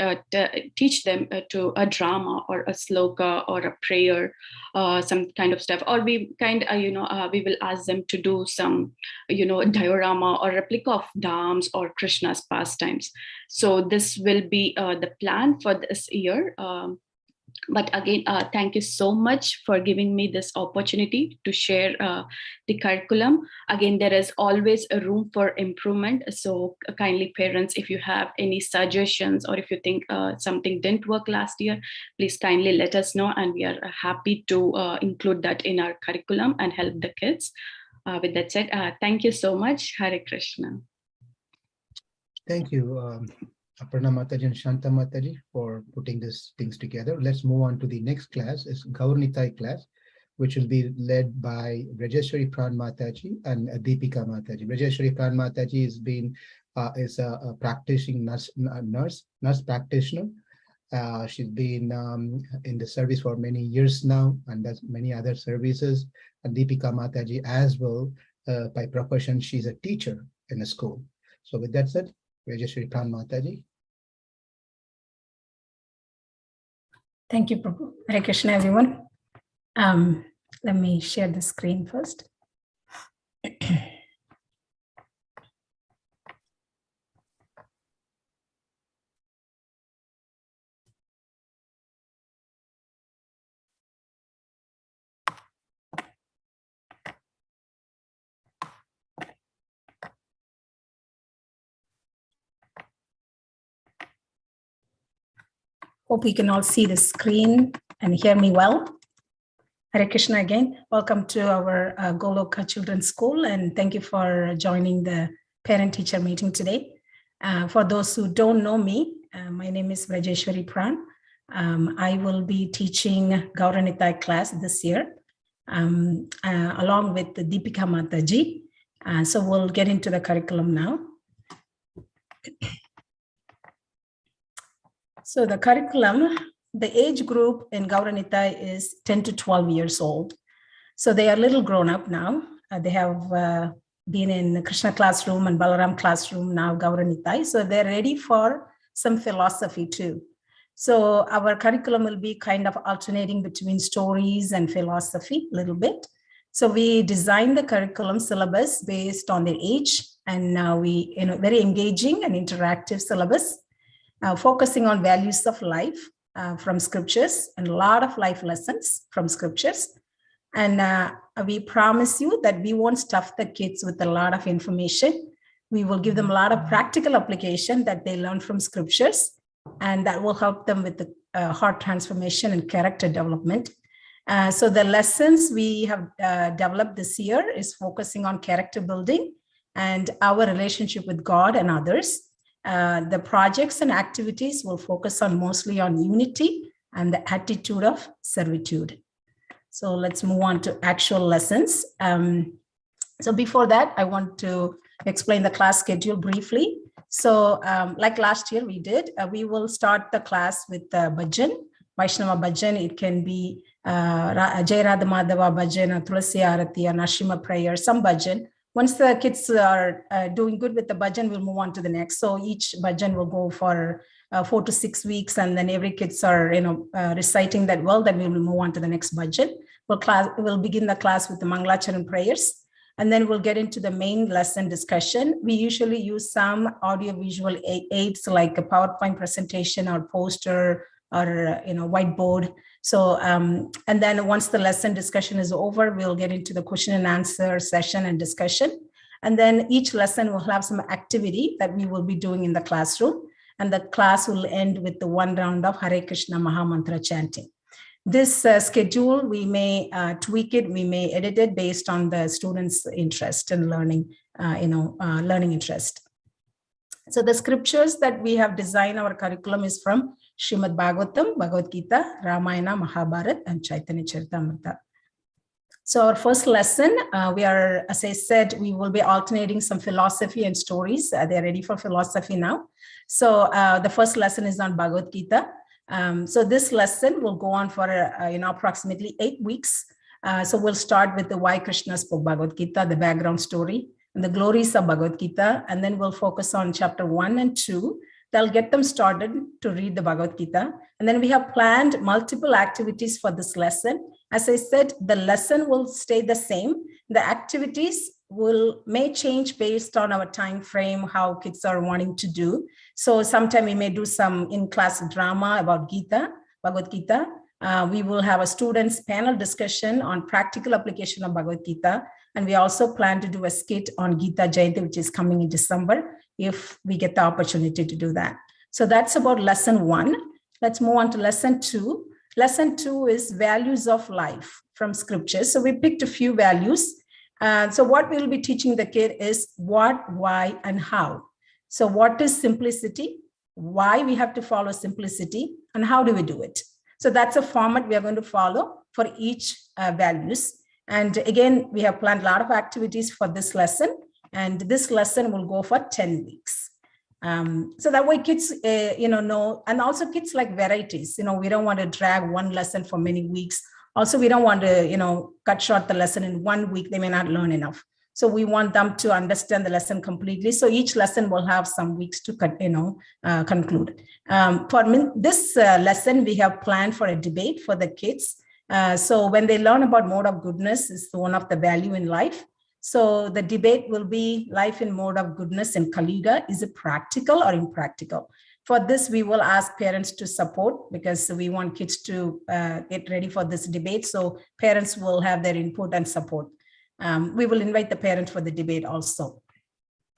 teach them to a drama or a sloka or a prayer, some kind of stuff, or we will ask them to do some diorama or replica of Dhams or Krishna's pastimes. So this will be the plan for this year. But again, thank you so much for giving me this opportunity to share the curriculum. Again, there is always a room for improvement. So kindly, parents, if you have any suggestions or if you think something didn't work last year, please kindly let us know, and we are happy to include that in our curriculum and help the kids. With that said, thank you so much. Hare Krishna. Thank you, Aparna Mataji and Shanta Mataji, for putting these things together. Let's move on to the next class. It's Gauranitai class, which will be led by Rajeshwari Pran Mataji and Deepika Mataji. Rajeshwari Pran Mataji is a practicing nurse practitioner. She's been in the service for many years now and does many other services. And Deepika Mataji as well, by profession, she's a teacher in a school. So with that said, Rajeshwari Pran Mataji. Thank you, Prabhu. Hare Krishna, everyone. Let me share the screen first. Hope you can all see the screen and hear me well. Hare Krishna again. Welcome to our Goloka Children's School, and thank you for joining the parent-teacher meeting today. For those who don't know me, my name is Rajeshwari Pran. I will be teaching Gauranitai class this year, along with the Deepika Mataji. So we'll get into the curriculum now. So the curriculum, the age group in Gauranitai is 10 to 12 years old. So they are a little grown up now. They have been in Krishna classroom and Balaram classroom, now Gauranitai. So they're ready for some philosophy too. So our curriculum will be kind of alternating between stories and philosophy a little bit. So we designed the curriculum syllabus based on their age, and now we, very engaging and interactive syllabus. Focusing on values of life from scriptures, and a lot of life lessons from scriptures. And we promise you that we won't stuff the kids with a lot of information. We will give them a lot of practical application that they learn from scriptures. and that will help them with the heart transformation and character development. So the lessons we have developed this year is focusing on character building and our relationship with God and others. The projects and activities will focus on mostly on unity and the attitude of servitude. So let's move on to actual lessons. So before that, I want to explain the class schedule briefly. So like last year we did, we will start the class with bhajan, Vaishnava bhajan. It can be Jai Radha Madhava bhajan, Tulasi Arati, Nashima prayer, some bhajan. Once the kids are doing good with the bhajan, we'll move on to the next. So each bhajan will go for 4 to 6 weeks, and then every kids are reciting that well, then we will move on to the next bhajan. We'll begin the class with the Mangalacharan prayers, and then we'll get into the main lesson discussion. We usually use some audio-visual aids like a PowerPoint presentation or poster or whiteboard. So, and then once the lesson discussion is over, we'll get into the question and answer session and discussion. And then each lesson will have some activity that we will be doing in the classroom. And the class will end with the one round of Hare Krishna Maha Mantra chanting. This schedule, we may tweak it, we may edit it based on the students' interest and learning, learning interest. So the scriptures that we have designed our curriculum is from Srimad Bhagavatam, Bhagavad-Gita, Ramayana, Mahabharata, and Chaitanya Charitamrita. So our first lesson, as I said, we will be alternating some philosophy and stories. They're ready for philosophy now. So the first lesson is on Bhagavad-Gita. So this lesson will go on for approximately 8 weeks. So we'll start with the why Krishna spoke Bhagavad-Gita, the background story, and the glories of Bhagavad-Gita, and then we'll focus on chapter 1 and 2. That'll get them started to read the Bhagavad-Gita. And then we have planned multiple activities for this lesson. As I said, the lesson will stay the same. The activities may change based on our time frame, how kids are wanting to do. So sometime we may do some in-class drama about Bhagavad-Gita. We will have a students panel discussion on practical application of Bhagavad-Gita. And we also plan to do a skit on Gita Jayanti, which is coming in December, if we get the opportunity to do that. So that's about lesson 1. Let's move on to lesson 2. Lesson 2 is values of life from scriptures. So we picked a few values. So what we'll be teaching the kid is what, why, and how. So what is simplicity? Why we have to follow simplicity, and how do we do it? So that's a format we are going to follow for each values. And again, we have planned a lot of activities for this lesson, and this lesson will go for 10 weeks. So that way kids, know, and also kids like varieties. We don't want to drag one lesson for many weeks. Also, we don't want to, cut short the lesson in 1 week. They may not learn enough. So we want them to understand the lesson completely. So each lesson will have some weeks to conclude. For this lesson, we have planned for a debate for the kids. So when they learn about mode of goodness is one of the value in life. So the debate will be life in mode of goodness in Kali Yuga. Is it practical or impractical? For this, we will ask parents to support because we want kids to get ready for this debate. So parents will have their input and support. We will invite the parents for the debate also.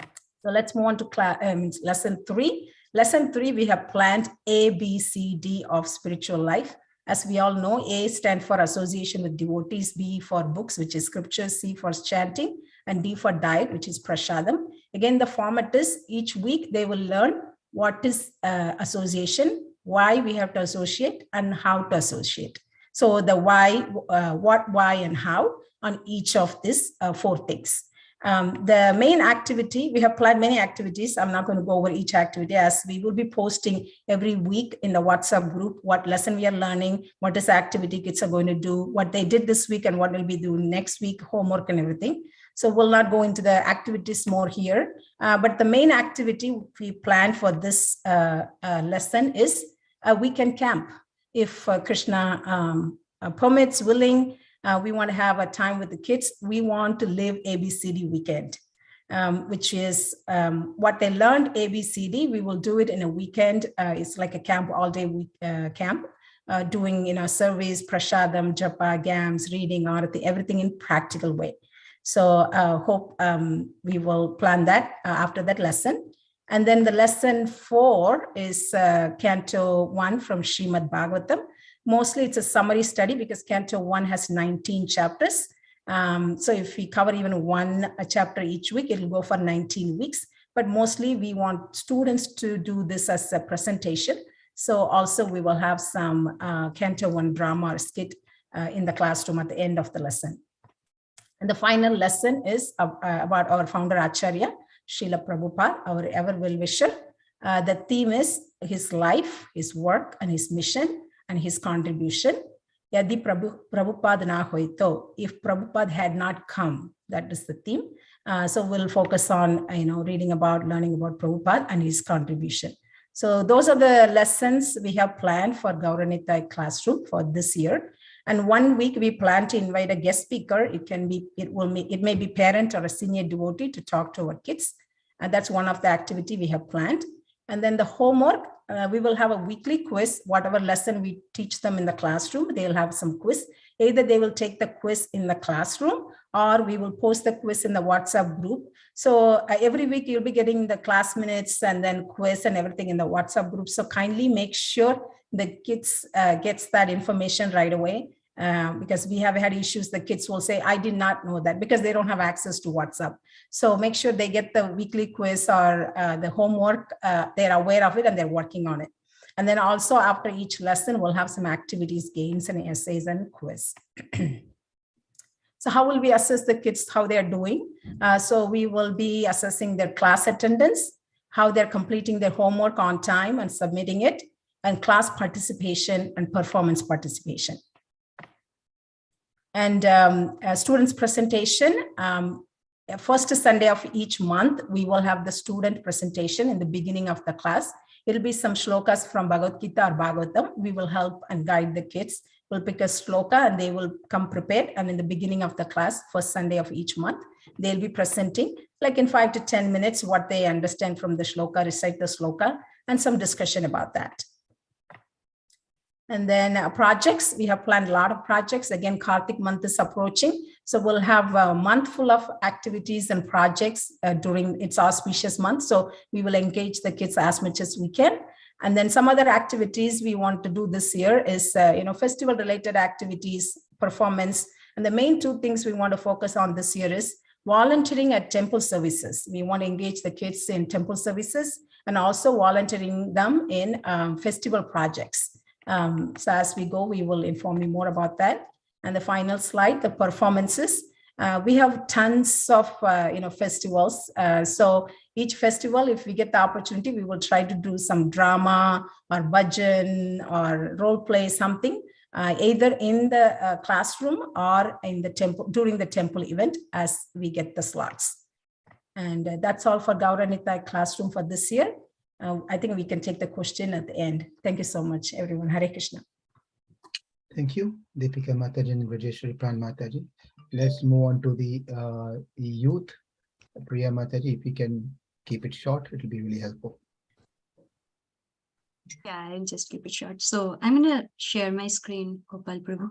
So let's move on to lesson 3. Lesson 3, we have planned A, B, C, D of spiritual life. As we all know, A stands for association with devotees, B for books, which is scriptures, C for chanting, and D for diet, which is prashadam. Again, the format is each week they will learn what is association, why we have to associate, and how to associate. So the why, what, why, and how on each of these 4 things. The main activity, we have planned many activities. I'm not going to go over each activity as we will be posting every week in the WhatsApp group what lesson we are learning, what is the activity kids are going to do, what they did this week and what will be doing next week, homework and everything. So we'll not go into the activities more here. But the main activity we planned for this lesson is a weekend camp. If Krishna permits, willing, we want to have a time with the kids. We want to live ABCD weekend, which is what they learned ABCD. We will do it in a weekend. It's like a camp, all-day camp, doing surveys, prashadam, japa, gams, reading, arati, everything in practical way. So hope we will plan that after that lesson. And then the lesson 4 is Canto 1 from Srimad Bhagavatam. Mostly it's a summary study because Canto 1 has 19 chapters. So if we cover even one chapter each week, it'll go for 19 weeks. But mostly we want students to do this as a presentation. So also we will have some Canto 1 drama or skit in the classroom at the end of the lesson. And the final lesson is about our founder Acharya, Srila Prabhupada, our ever well-wisher. The theme is his life, his work, and his mission, and his contribution. Yadi Prabhupada na hoito, if Prabhupada had not come, that is the theme. So we'll focus on reading about, learning about Prabhupada and his contribution. So those are the lessons we have planned for Gauranitai classroom for this year. And 1 week we plan to invite a guest speaker. It may be parent or a senior devotee to talk to our kids. And that's one of the activity we have planned. And then the homework, we will have a weekly quiz. Whatever lesson we teach them in the classroom, they'll have some quiz. Either they will take the quiz in the classroom or we will post the quiz in the WhatsApp group. So every week you'll be getting the class minutes and then quiz and everything in the WhatsApp group. So kindly make sure the kids gets that information right away. Because we have had issues, the kids will say, I did not know that, because they don't have access to WhatsApp. So make sure they get the weekly quiz or the homework, they're aware of it and they're working on it. And then also after each lesson, we'll have some activities, games and essays and quiz. So how will we assess the kids, how they're doing? So we will be assessing their class attendance, how they're completing their homework on time and submitting it, and class participation and performance participation. And students' presentation, first Sunday of each month, we will have the student presentation in the beginning of the class. It'll be some shlokas from Bhagavad-Gita or Bhagavatam. We will help and guide the kids. We'll pick a shloka and they will come prepared. And in the beginning of the class, first Sunday of each month, they'll be presenting like in 5 to 10 minutes what they understand from the shloka, recite the shloka, and some discussion about that. And then projects, we have planned a lot of projects. Again, Kartik month is approaching. So we'll have a month full of activities and projects during its auspicious month. So we will engage the kids as much as we can. And then some other activities we want to do this year is, festival related activities, performance. And the main 2 things we want to focus on this year is volunteering at temple services. We want to engage the kids in temple services and also volunteering them in festival projects. So as we go, we will inform you more about that. And the final slide, the performances. We have tons of, festivals. So each festival, if we get the opportunity, we will try to do some drama or bhajan or role play, something, either in the classroom or in the temple, during the temple event as we get the slots. And that's all for Gauranitai classroom for this year. I think we can take the question at the end. Thank you so much, everyone. Hare Krishna. Thank you, Deepika Mataji and Rajeshwari Pran Mataji. Let's move on to the youth. Priya Mataji, if you can keep it short, it will be really helpful. Yeah, I'll just keep it short. So I'm going to share my screen, Gopal Prabhu.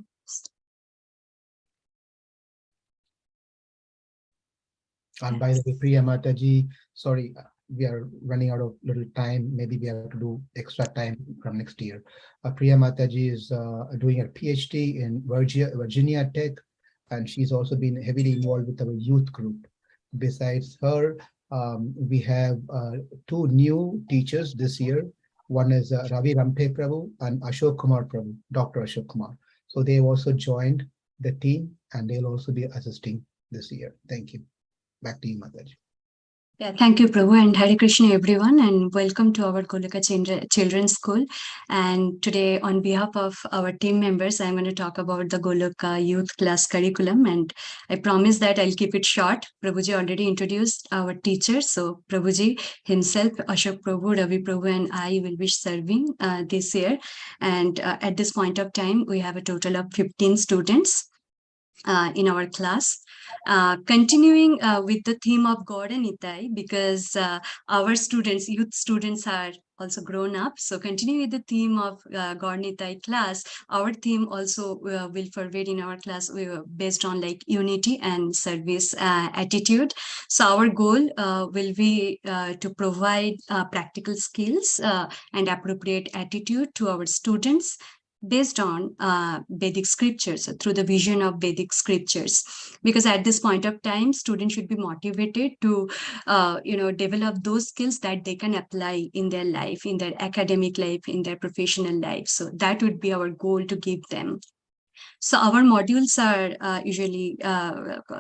And by the way, Priya Mataji, sorry, we are running out of little time. Maybe we have to do extra time from next year. Priya Mataji is doing her PhD in Virginia Tech, and she's also been heavily involved with our youth group. Besides her, we have 2 new teachers this year. One is Ravi Rampe Prabhu and Ashok Kumar Prabhu, Dr. Ashok Kumar. So they have also joined the team and they'll also be assisting this year. Thank you. Back to you, Mataji. Yeah, thank you, Prabhu, and Hare Krishna, everyone, and welcome to our Goloka Children's School. And today, on behalf of our team members, I'm going to talk about the Goloka Youth Class Curriculum, and I promise that I'll keep it short. Prabhuji already introduced our teachers, so Prabhuji himself, Ashok Prabhu, Ravi Prabhu, and I will be serving this year. And at this point of time, we have a total of 15 students in our class. Continuing with the theme of God and Nitai, because our students, youth students, are also grown up. So continuing with the theme of Gaura class, our theme also will pervade in our class based on like unity and service attitude. So our goal will be to provide practical skills and appropriate attitude to our students based on Vedic scriptures, through the vision of Vedic scriptures. Because at this point of time, students should be motivated to, develop those skills that they can apply in their life, in their academic life, in their professional life. So that would be our goal to give them. So our modules are usually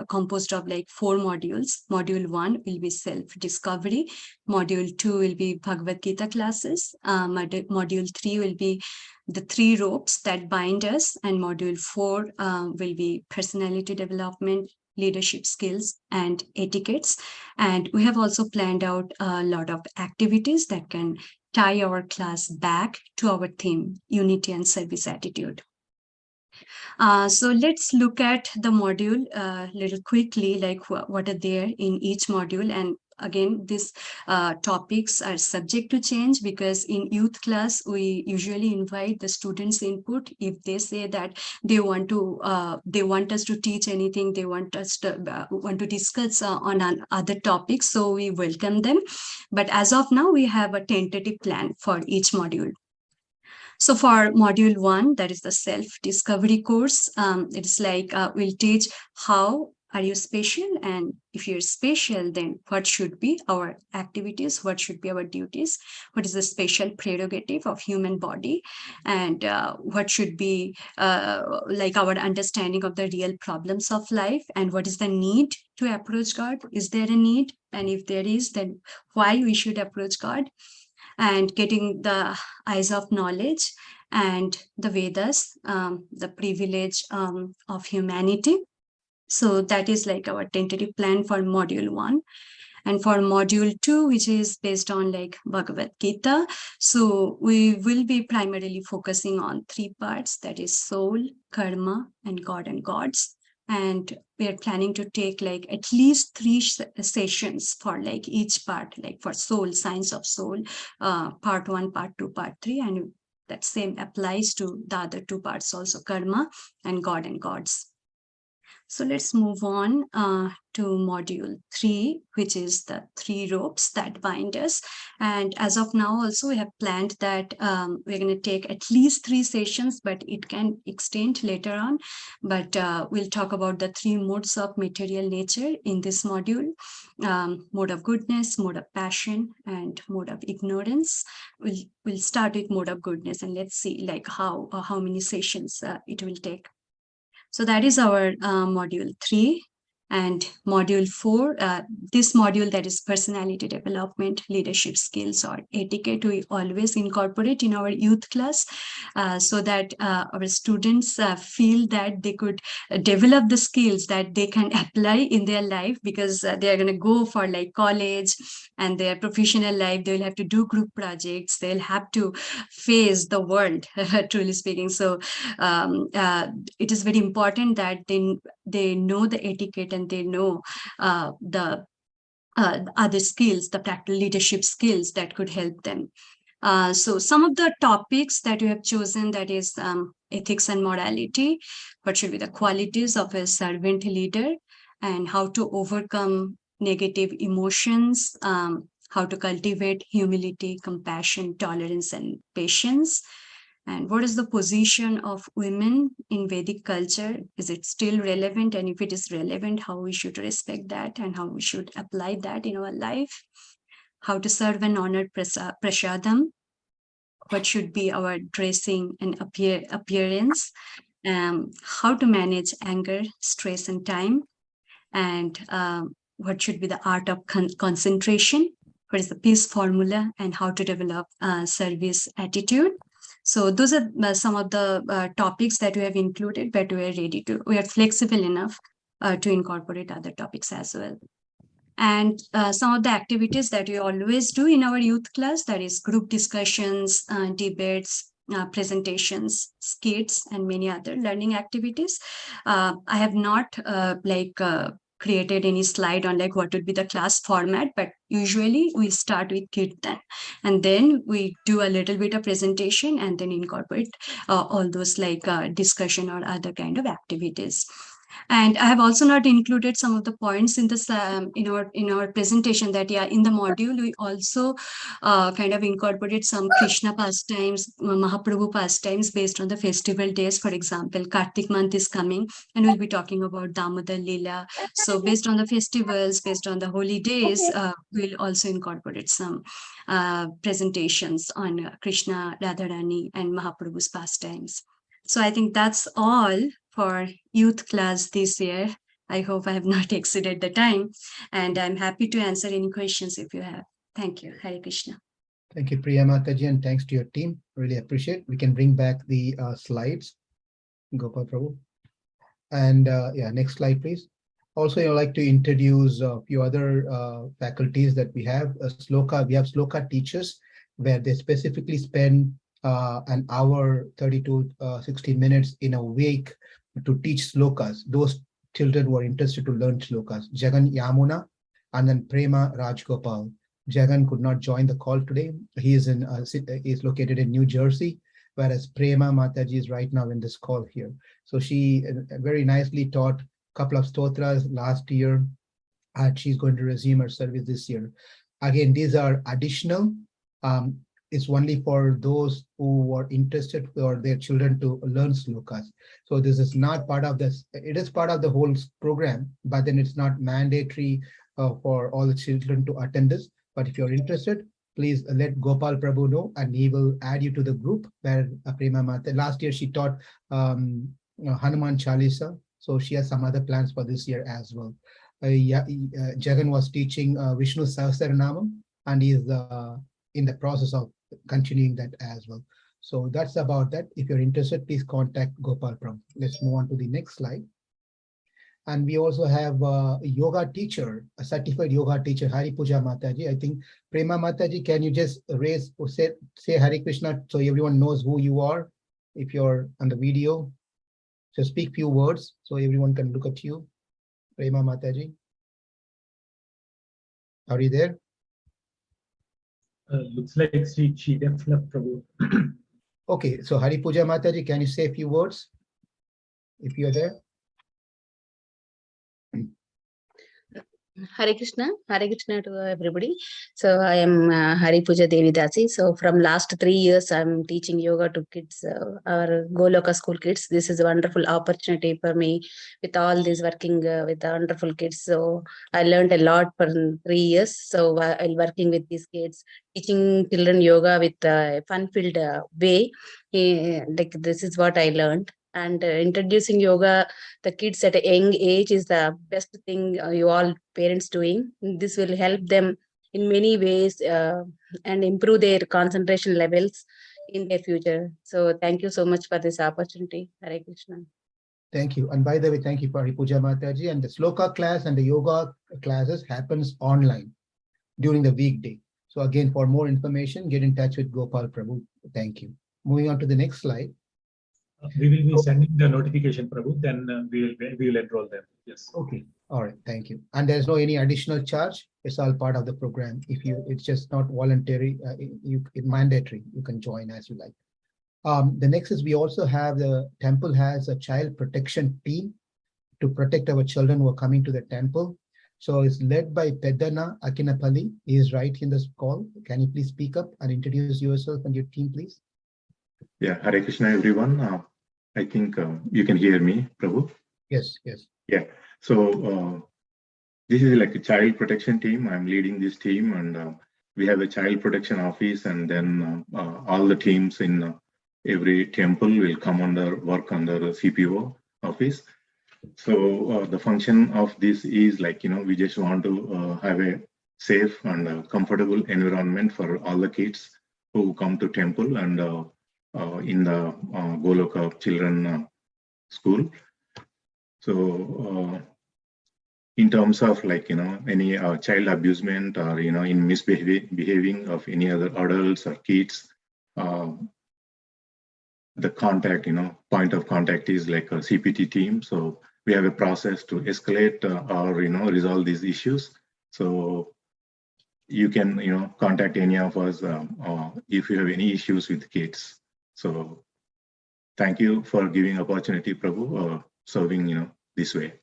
composed of like 4 modules. Module 1 will be self-discovery. Module 2 will be Bhagavad-Gita classes. Module 3 will be the 3 ropes that bind us. And module 4 will be personality development, leadership skills, and etiquettes. And we have also planned out a lot of activities that can tie our class back to our theme, unity and service attitude. So let's look at the module a little quickly, like what are there in each module. And again, these topics are subject to change, because in youth class, we usually invite the students' input. If they say that they want us to teach anything, they want us to discuss on other topics, so we welcome them. But as of now, we have a tentative plan for each module. So for module 1, that is the self-discovery course, it is like we'll teach how are you special, and if you're special, then what should be our activities, what should be our duties, what is the special prerogative of human body, and what should be like our understanding of the real problems of life, and what is the need to approach God. Is there a need? And if there is, then why we should approach God? And getting the eyes of knowledge and the Vedas, the privilege of humanity. So that is like our tentative plan for module 1. And for module 2, which is based on like Bhagavad-Gita, so we will be primarily focusing on 3 parts, that is soul, karma, and God and gods. And we are planning to take like at least 3 sessions for like each part, like for soul, science of soul, part 1, part 2, part 3. And that same applies to the other 2 parts also, karma and God and gods. So let's move on to module 3, which is the 3 ropes that bind us. And as of now, also we have planned that we're going to take at least 3 sessions, but it can extend later on. But we'll talk about the 3 modes of material nature in this module: mode of goodness, mode of passion, and mode of ignorance. We'll start with mode of goodness, and let's see like how many sessions it will take. So that is our module 3. And module 4, this module, that is personality development, leadership skills, or etiquette, we always incorporate in our youth class so that our students feel that they could develop the skills that they can apply in their life, because they are going to go for like college and their professional life. They'll have to do group projects. They'll have to face the world, truly speaking. So it is very important that they know the etiquette, and they know the other skills, the practical leadership skills that could help them. So some of the topics that you have chosen, that is ethics and morality, what should be the qualities of a servant leader, and how to overcome negative emotions, how to cultivate humility, compassion, tolerance, and patience. And what is the position of women in Vedic culture? Is it still relevant? And if it is relevant, how we should respect that and how we should apply that in our life? How to serve and honor prasadam? What should be our dressing and appearance? How to manage anger, stress, and time? And what should be the art of concentration? What is the peace formula? And how to develop service attitude? So those are some of the topics that we have included, but we are flexible enough to incorporate other topics as well. And some of the activities that we always do in our youth class, that is group discussions, debates, presentations, skits, and many other learning activities. I have not created any slide on like what would be the class format, but usually we start with kirtan and then we do a little bit of presentation and then incorporate all those like discussion or other kind of activities. And I have also not included some of the points in this in our presentation that in the module we also kind of incorporated some Krishna pastimes, Mahaprabhu pastimes based on the festival days. For example, Kartik month is coming and we'll be talking about Damodar Leela. So based on the festivals, based on the holy days, we'll also incorporate some presentations on Krishna, Radharani and Mahaprabhu's pastimes. So I think that's all for youth class this year. I hope I have not exceeded the time, and I'm happy to answer any questions if you have. Thank you. Hare Krishna. Thank you, Priya Mataji, and thanks to your team. Really appreciate. We can bring back the slides, Gopal Prabhu. And yeah, next slide, please. Also, I'd like to introduce a few other faculties that we have. Sloka, we have Sloka teachers, where they specifically spend an hour, 30 to 60 minutes in a week to teach slokas, those children who are interested to learn slokas. Jagan Yamuna and then Prema Rajgopal. Jagan could not join the call today. He is located in New Jersey, whereas Prema Mataji is right now in this call here. So she very nicely taught a couple of stotras last year, and she's going to resume her service this year. Again, these are additional. It's only for those who are interested or their children to learn slokas. So this is not part of this. It is part of the whole program, but then it's not mandatory for all the children to attend this. But if you're interested, please let Gopal Prabhu know, and he will add you to the group where Prema Mata. Last year she taught Hanuman Chalisa, so she has some other plans for this year as well. Jagan was teaching Vishnu Sahasranamam, and he is in the process of continuing that as well. So that's about that. If you're interested, please contact Gopal Prabhu. Let's move on to the next slide. And we also have a yoga teacher, a certified yoga teacher, Hari Puja Mataji. I think Prema Mataji, can you just say Hare Krishna so everyone knows who you are if you're on the video? So speak few words so everyone can look at you. Prema Mataji. Are you there? Looks like she left, Prabhu. Okay, so Hari Puja Mataji, can you say a few words if you're there? Hare Krishna to everybody. So I am Hari Puja Devi Dasi. So from last 3 years, I'm teaching yoga to kids, our Goloka school kids. This is a wonderful opportunity for me with all this working with the wonderful kids. So I learned a lot for 3 years. So while working with these kids, teaching children yoga with a fun-filled way, like this is what I learned. And introducing yoga, the kids at a young age is the best thing you all parents doing. This will help them in many ways and improve their concentration levels in their future. So thank you so much for this opportunity. Hare Krishna. Thank you. And by the way, thank you for Hari Puja Mataji. And the Sloka class and the yoga classes happens online during the weekday. So again, for more information, get in touch with Gopal Prabhu. Thank you. Moving on to the next slide. We will be sending the notification, Prabhu, then we will enroll them. Yes. Okay. All right. Thank you. And there's no any additional charge. It's all part of the program. It's just not voluntary, it's mandatory. You can join as you like. The next is we also have the temple has a child protection team to protect our children who are coming to the temple. So it's led by Pedana Akinapalli. He is right in this call. Can you please speak up and introduce yourself and your team, please? Yeah, Hare Krishna, everyone. I think you can hear me, Prabhu. Yes, yes. Yeah. So this is like a child protection team. I'm leading this team, and we have a child protection office, and then all the teams in every temple will come work under the CPO office. So the function of this is like, we just want to have a safe and comfortable environment for all the kids who come to temple and in the Goloka children school. So in terms of like, any child abusement or, in misbehaving of any other adults or kids, the contact, point of contact is like a CPT team. So we have a process to escalate or resolve these issues. So you can contact any of us if you have any issues with kids. So thank you for giving opportunity, Prabhu, serving this way.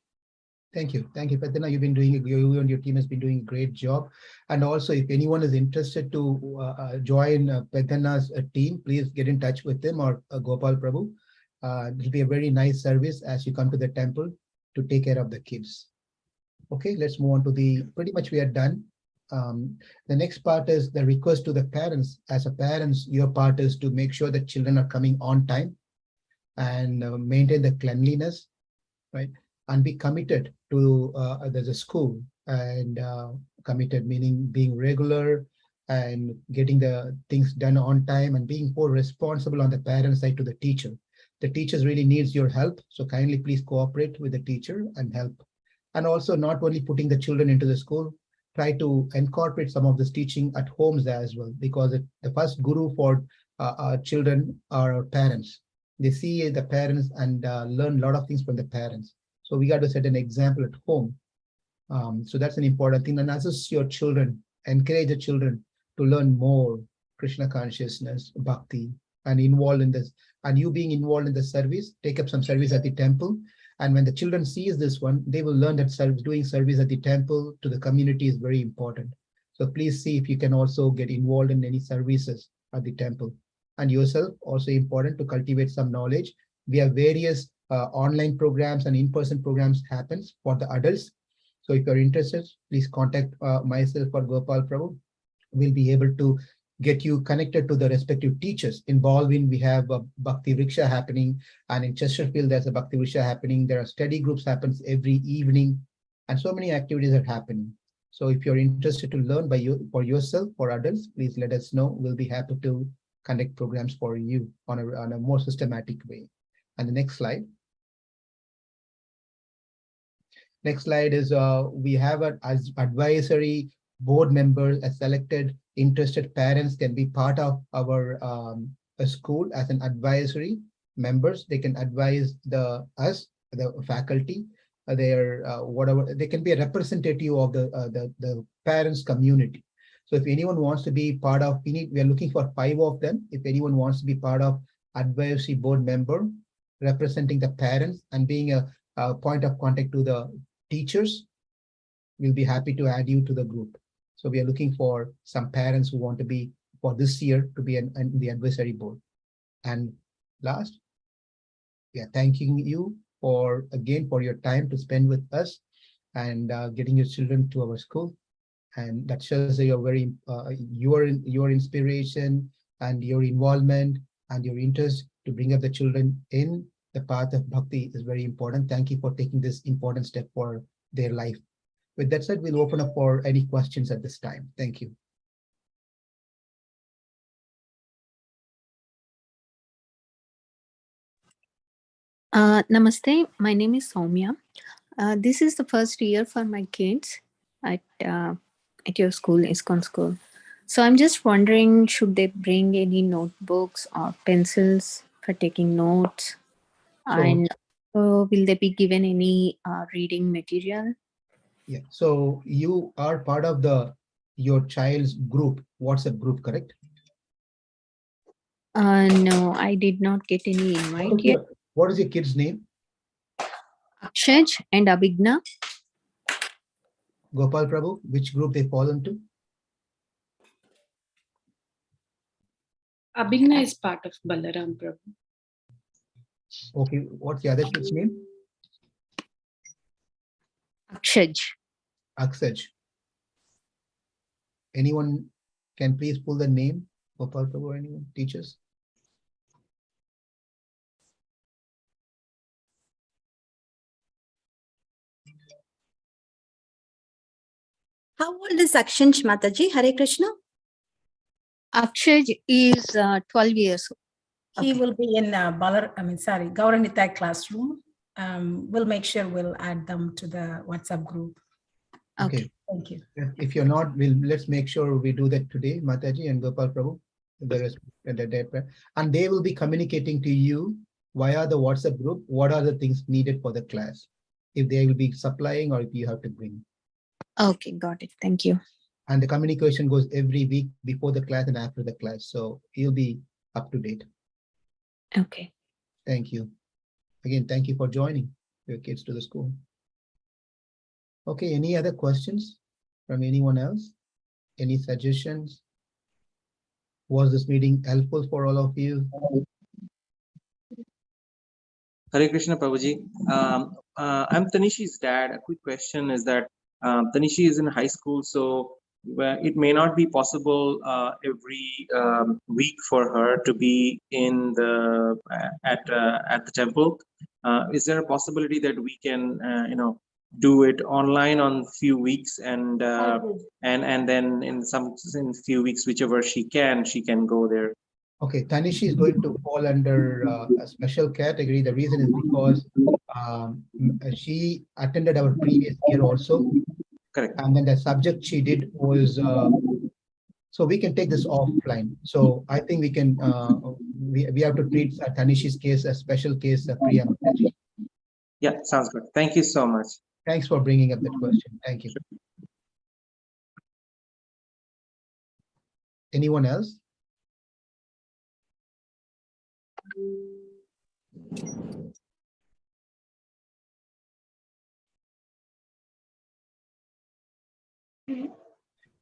Thank you. Thank you, Pradyumna. You've been doing, you and your team has been doing a great job. And also, if anyone is interested to join Pradyumna's team, please get in touch with them or Gopal Prabhu. It will be a very nice service as you come to the temple to take care of the kids. Okay, let's move on to pretty much we are done. The next part is the request to the parents. As a parents, your part is to make sure that children are coming on time and maintain the cleanliness, right? And be committed to the school, and committed meaning being regular and getting the things done on time and being more responsible on the parent side to the teacher. The teachers really needs your help, so kindly please cooperate with the teacher and help. And also not only putting the children into the school, try to incorporate some of this teaching at homes as well, because the first guru for our children are our parents. They see the parents and learn a lot of things from the parents. So we got to set an example at home. So that's an important thing. And assist your children, encourage the children to learn more Krishna consciousness, bhakti, and involved in this. And you being involved in the service, take up some service at the temple. And when the children sees this one, they will learn that doing service at the temple to the community is very important. So please see if you can also get involved in any services at the temple. And yourself, also important to cultivate some knowledge. We have various online programs and in-person programs happens for the adults. So if you're interested, please contact myself or Gopal Prabhu. We'll be able to get you connected to the respective teachers involved in. We have a Bhakti Vriksha happening, and in Chesterfield there's a Bhakti Vriksha happening. There are study groups happens every evening, and so many activities are happening. So if you're interested to learn for yourself, for adults, please let us know. We'll be happy to conduct programs for you on a more systematic way. And the next slide. Next slide is we have an advisory board members as selected interested parents can be part of our school as an advisory members. They can advise the faculty, whatever. They can be a representative of the parents community. So if anyone wants to be part of, we are looking for 5 of them. If anyone wants to be part of advisory board member, representing the parents and being a point of contact to the teachers, we'll be happy to add you to the group. So we are looking for some parents who want to be for this year to be in the advisory board. And last, we are thanking you for your time to spend with us and getting your children to our school. And that shows that you're very your inspiration and your involvement and your interest to bring up the children in the path of bhakti is very important. Thank you for taking this important step for their life. With that said, we'll open up for any questions at this time. Thank you. Namaste, my name is Soumya. This is the first year for my kids at your school, ISKCON school. So I'm just wondering, should they bring any notebooks or pencils for taking notes? And will they be given any reading material? Yeah, so you are part of your child's group, WhatsApp group, correct? No, I did not get any invite yet. What is your kid's name? Akshaj and Abhigna. Gopal Prabhu, which group they fall into? Abhigna is part of Balaram Prabhu. Okay, what's the other kid's name? Akshaj. Akshaj. Anyone can please pull the name? Gopal Prabhu, anyone? Teachers? How old is Akshaj, Mataji? Hare Krishna? Akshaj is 12 years old. He will be in Gauranita classroom. We'll make sure we'll add them to the WhatsApp group. Okay. Thank you. If you're not, let's make sure we do that today, Mataji and Gopal Prabhu. And they will be communicating to you via the WhatsApp group what are the things needed for the class. if they will be supplying or if you have to bring. Okay, got it. Thank you. And the communication goes every week before the class and after the class. So you'll be up to date. Okay. Thank you. Again, thank you for joining your kids to the school. Okay, any other questions from anyone else? Any suggestions? Was this meeting helpful for all of you? Hare Krishna, Prabhuji. I'm Tanishi's dad. A quick question is that Tanishi is in high school, so it may not be possible every week for her to be in the at the temple. Is there a possibility that we can, do it online on few weeks and then in few weeks, whichever she can go there? Okay, Tanishi is going to fall under a special category. The reason is because she attended our previous year also. Correct. And then the subject she did was, so we can take this offline. So I think we can, we have to treat Tanishi's case a special case, Priya Mataji. Yeah, sounds good. Thank you so much. Thanks for bringing up that question. Thank you. Anyone else?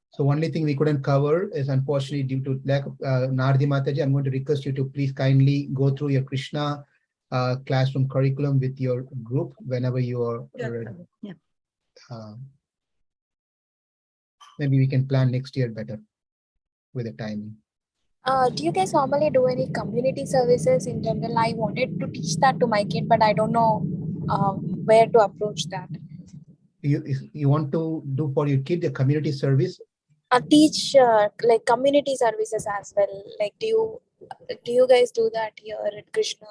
So only thing we couldn't cover is unfortunately due to lack of Nardi Mataji, I'm going to request you to please kindly go through your Krishna classroom curriculum with your group whenever you are ready. Yeah. Maybe we can plan next year better with the timing. Do you guys normally do any community services in general? I wanted to teach that to my kid, but I don't know where to approach that. You want to do for your kid the community service? Teach like community services as well. Like, do you guys do that here at Krishna?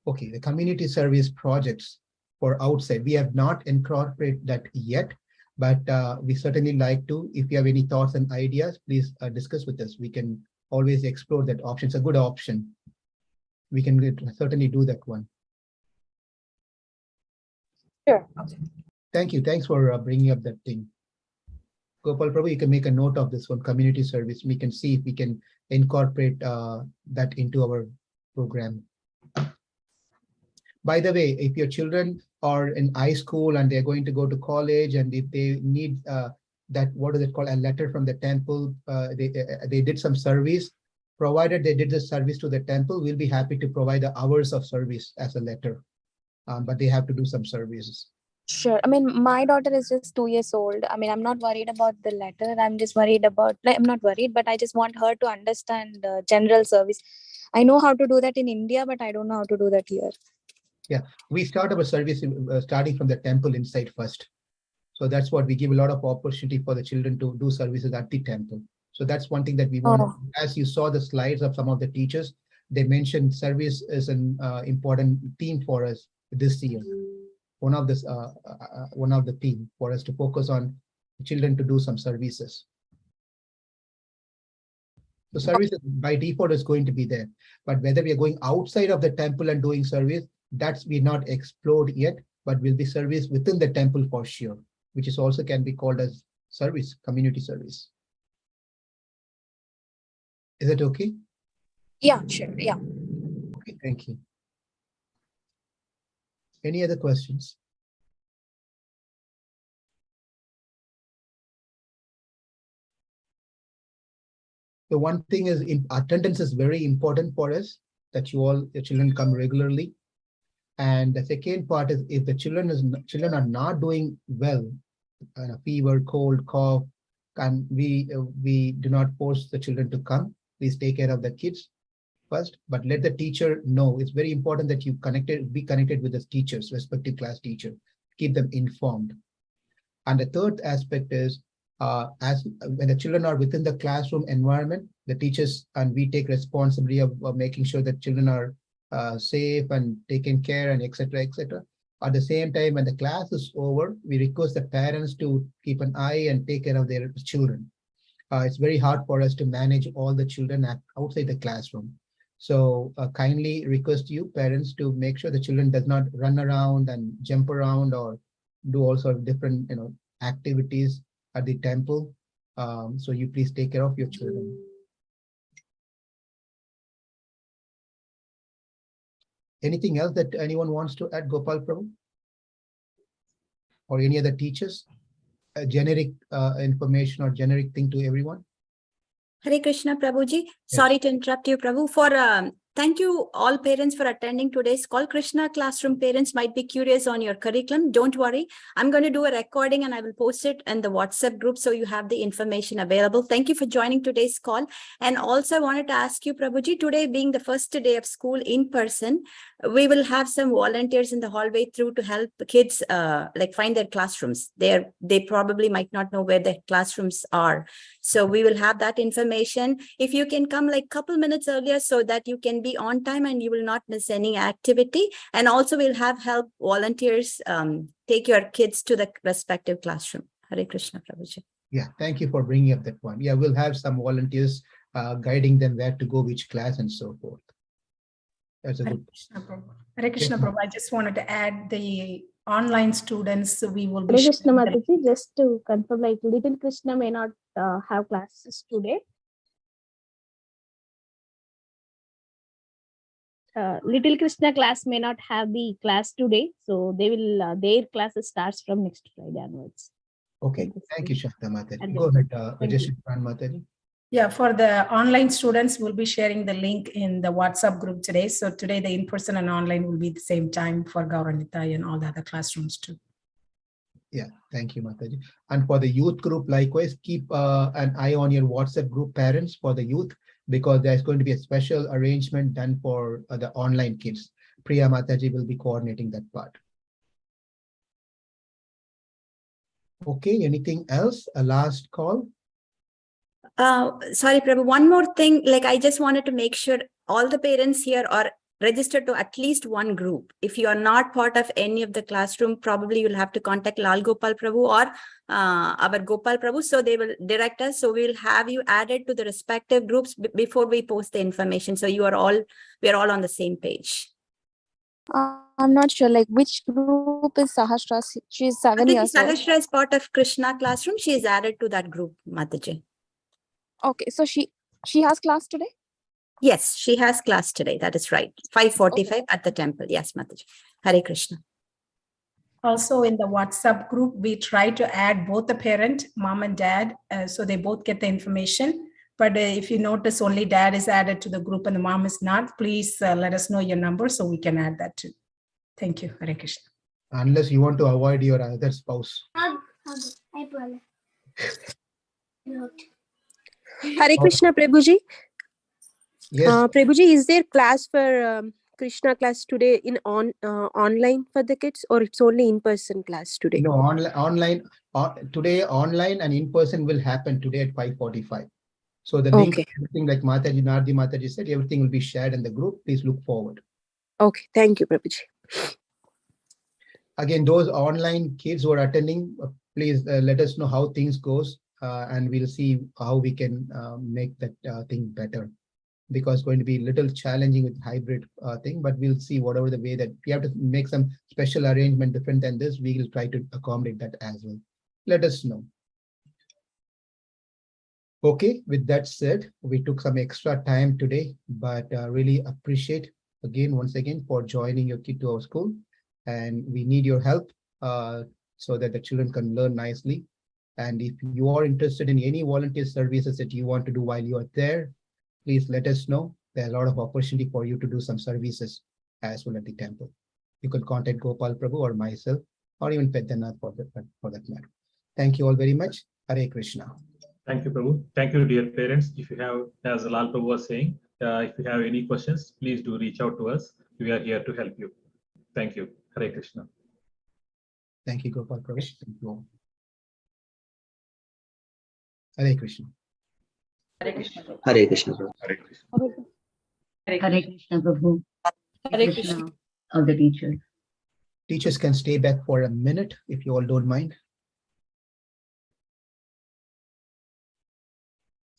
Okay, the community service projects for outside, we have not incorporated that yet, but we certainly like to. If you have any thoughts and ideas, please discuss with us. We can always explore that option. It's a good option. We can certainly do that one. Sure. Okay. Thank you. Thanks for bringing up that thing. Gopal Prabhu, you can make a note of this one, community service. We can see if we can incorporate that into our program. By the way, if your children are in high school and they're going to go to college, and if they need that, what is it called, a letter from the temple, they did some service, provided they did the service to the temple, we'll be happy to provide the hours of service as a letter. But they have to do some services. Sure. I mean, my daughter is just 2 years old. I mean, I'm not worried about the letter. I'm just worried about, like, I'm not worried, but I just want her to understand general service. I know how to do that in India, but I don't know how to do that here. Yeah, we start our service starting from the temple inside first. So that's what we give a lot of opportunity for the children to do services at the temple. So that's one thing that we want. Oh. As you saw the slides of some of the teachers, they mentioned service is an important theme for us this year. One of the theme for us to focus on children to do some services. The service by default is going to be there, but whether we are going outside of the temple and doing service, that's we're not explored yet, but will be service within the temple for sure, which is also can be called as service, community service. Is it okay? Yeah, sure. Yeah. Okay, thank you. Any other questions? The one thing is attendance is very important for us, that your children come regularly. And the second part is if the children are not doing well, fever, cold, cough, and we do not force the children to come. Please take care of the kids first, but let the teacher know. It's very important that you be connected with the teachers, respective class teacher, keep them informed. And the third aspect is when the children are within the classroom environment, the teachers and we take responsibility of making sure that children are safe and taken care and etc. etc. At the same time, when the class is over, we request the parents to keep an eye and take care of their children. It's very hard for us to manage all the children outside the classroom. So kindly request you parents to make sure the children does not run around and jump around or do all sort of different activities at the temple. So you please take care of your children. Anything else that anyone wants to add, Gopal Prabhu? Or any other teachers? A generic information or generic thing to everyone? Hare Krishna, Prabhuji. Yes. Sorry to interrupt you, Prabhu. Thank you all parents for attending today's call. Krishna Classroom parents might be curious on your curriculum. Don't worry. I'm going to do a recording and I will post it in the WhatsApp group so you have the information available. Thank you for joining today's call. And also I wanted to ask you, Prabhuji, today being the first day of school in person, we will have some volunteers in the hallway through to help kids find their classrooms. They probably might not know where their classrooms are. So we will have that information. If you can come like couple minutes earlier so that you can be on time and you will not miss any activity. And also we'll have help volunteers take your kids to the respective classroom. Hare Krishna, Prabhuji. Yeah, thank you for bringing up that point. Yeah, we'll have some volunteers guiding them where to go, which class and so forth. That's a good. Hare Krishna, Prabhu. I just wanted to add the online students. We will be. Hare Krishna, Mataji, just to confirm, like little Krishna may not have classes today. Little Krishna class may not have the class today, so they will their classes starts from next Friday onwards. Okay, thank you, Shakta Mataji. Go ahead, Mataji. Yeah, for the online students, we'll be sharing the link in the WhatsApp group today. So today the in-person and online will be the same time for Gauranita and all the other classrooms too. Yeah, thank you, Mataji. And for the youth group, likewise, keep an eye on your WhatsApp group parents for the youth, because there's going to be a special arrangement done for the online kids. Priya Mataji will be coordinating that part. Okay, anything else? A last call? Sorry, Prabhu, one more thing. I just wanted to make sure all the parents here are registered to at least one group. If you are not part of any of the classroom, probably you'll have to contact Lal Gopal Prabhu or our Gopal Prabhu. So they will direct us. So we'll have you added to the respective groups before we post the information. So we are all on the same page. I'm not sure, which group is Sahasra? She's 7 years old. Sahasra is part of Krishna Classroom. She is added to that group, Mataji. Okay, so she has class today? Yes, she has class today. That is right. 5:45 at the temple. Yes, Mataji. Hare Krishna. Also in the WhatsApp group, we try to add both the parent, mom and dad, so they both get the information. But if you notice only dad is added to the group and the mom is not, please let us know your number so we can add that too. Thank you, Hare Krishna. Unless you want to avoid your other spouse. Hare Krishna, Prabhuji. Yes. Prabhuji, is there class for Krishna class today in online for the kids, or it's only in-person class today? No, online today online and in-person will happen today at 5:45. So the link, everything like Nardi Mataji said, everything will be shared in the group. Please look forward. Okay, thank you, Prabhuji. Again, those online kids who are attending, please let us know how things goes, and we'll see how we can make that thing better. Because it's going to be a little challenging with hybrid thing, but we'll see whatever the way that we have to make some special arrangement different than this. We will try to accommodate that as well. Let us know. Okay, with that said, we took some extra time today, but really appreciate once again for joining your kid to our school. And we need your help so that the children can learn nicely. And if you are interested in any volunteer services that you want to do while you are there, please let us know. There's a lot of opportunity for you to do some services as well at the temple. You can contact Gopal Prabhu or myself, or even Peddanath for that matter. Thank you all very much. Hare Krishna. Thank you, Prabhu. Thank you, dear parents. If you have, as Lal Prabhu was saying, if you have any questions, please do reach out to us. We are here to help you. Thank you. Hare Krishna. Thank you, Gopal Prabhu. Thank you all. Hare Krishna. Hare Krishna. Hare Krishna. Hare Krishna. Hare Krishna, Prabhu. Hare Krishna. All the teachers. Teachers can stay back for a minute if you all don't mind.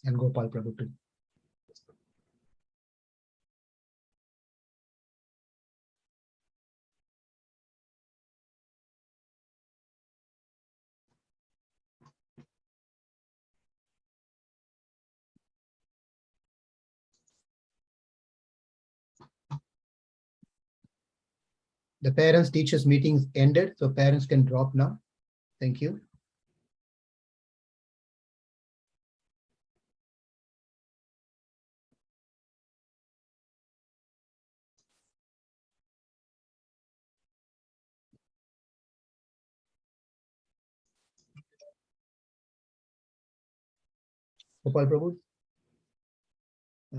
And Gopal Prabhu too. The parents teachers meetings ended, so parents can drop now. Thank you. Gopal Prabhu.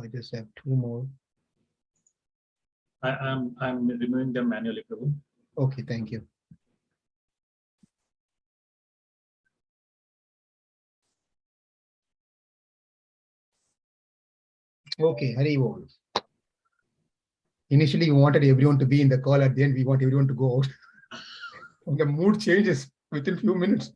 I just have 2 more. I'm removing them manually, Prabhu. Okay, thank you. Okay, Hari Bol. Initially, we wanted everyone to be in the call. At the end, we want everyone to go out. The mood changes within few minutes.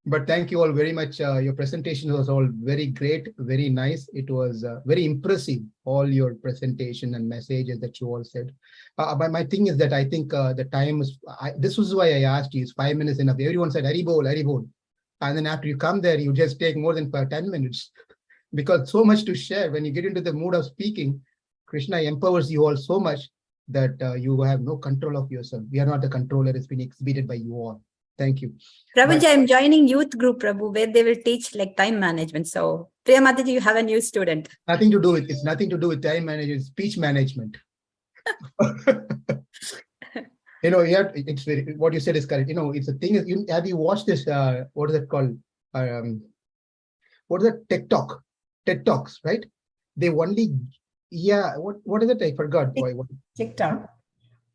But thank you all very much. Your presentation was all very great, very nice. It was very impressive, all your presentation and messages that you all said. But my thing is that I think the time is, this was why I asked you, is 5 minutes enough? Everyone said, Hari Bol, Hari Bol. And then after you come there, you just take more than 10 minutes. Because so much to share. When you get into the mood of speaking, Krishna empowers you all so much that you have no control of yourself. We are not the controller, it's been exhibited by you all. Thank you. Prabhuji, I'm joining youth group, Prabhu, where they will teach like time management. So, Priya Mataji, you have a new student. Nothing to do with, it's nothing to do with time management, it's speech management. You know, you have, it's very, what you said is correct. You know, it's a thing is, have you watched this, what is it called? What is it? TED Talks, right? They only, yeah, what is it? I forgot. TikTok.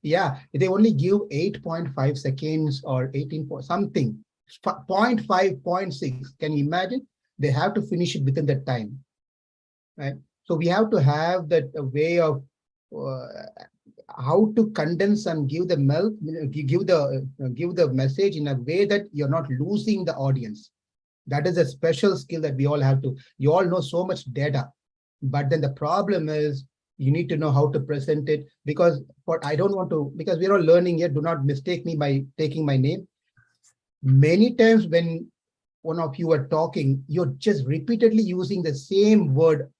Yeah, they only give 8.5 seconds or 18 something, 0.5, 0.6. Can you imagine? They have to finish it within that time, right? So we have to have that way of how to condense and give the give the message in a way that you're not losing the audience. That is a special skill that we all have to. You all know so much data, but then the problem is you need to know how to present it, because I don't want to, because we're all learning here. Do not mistake me by taking my name. Many times when one of you are talking, you're just repeatedly using the same word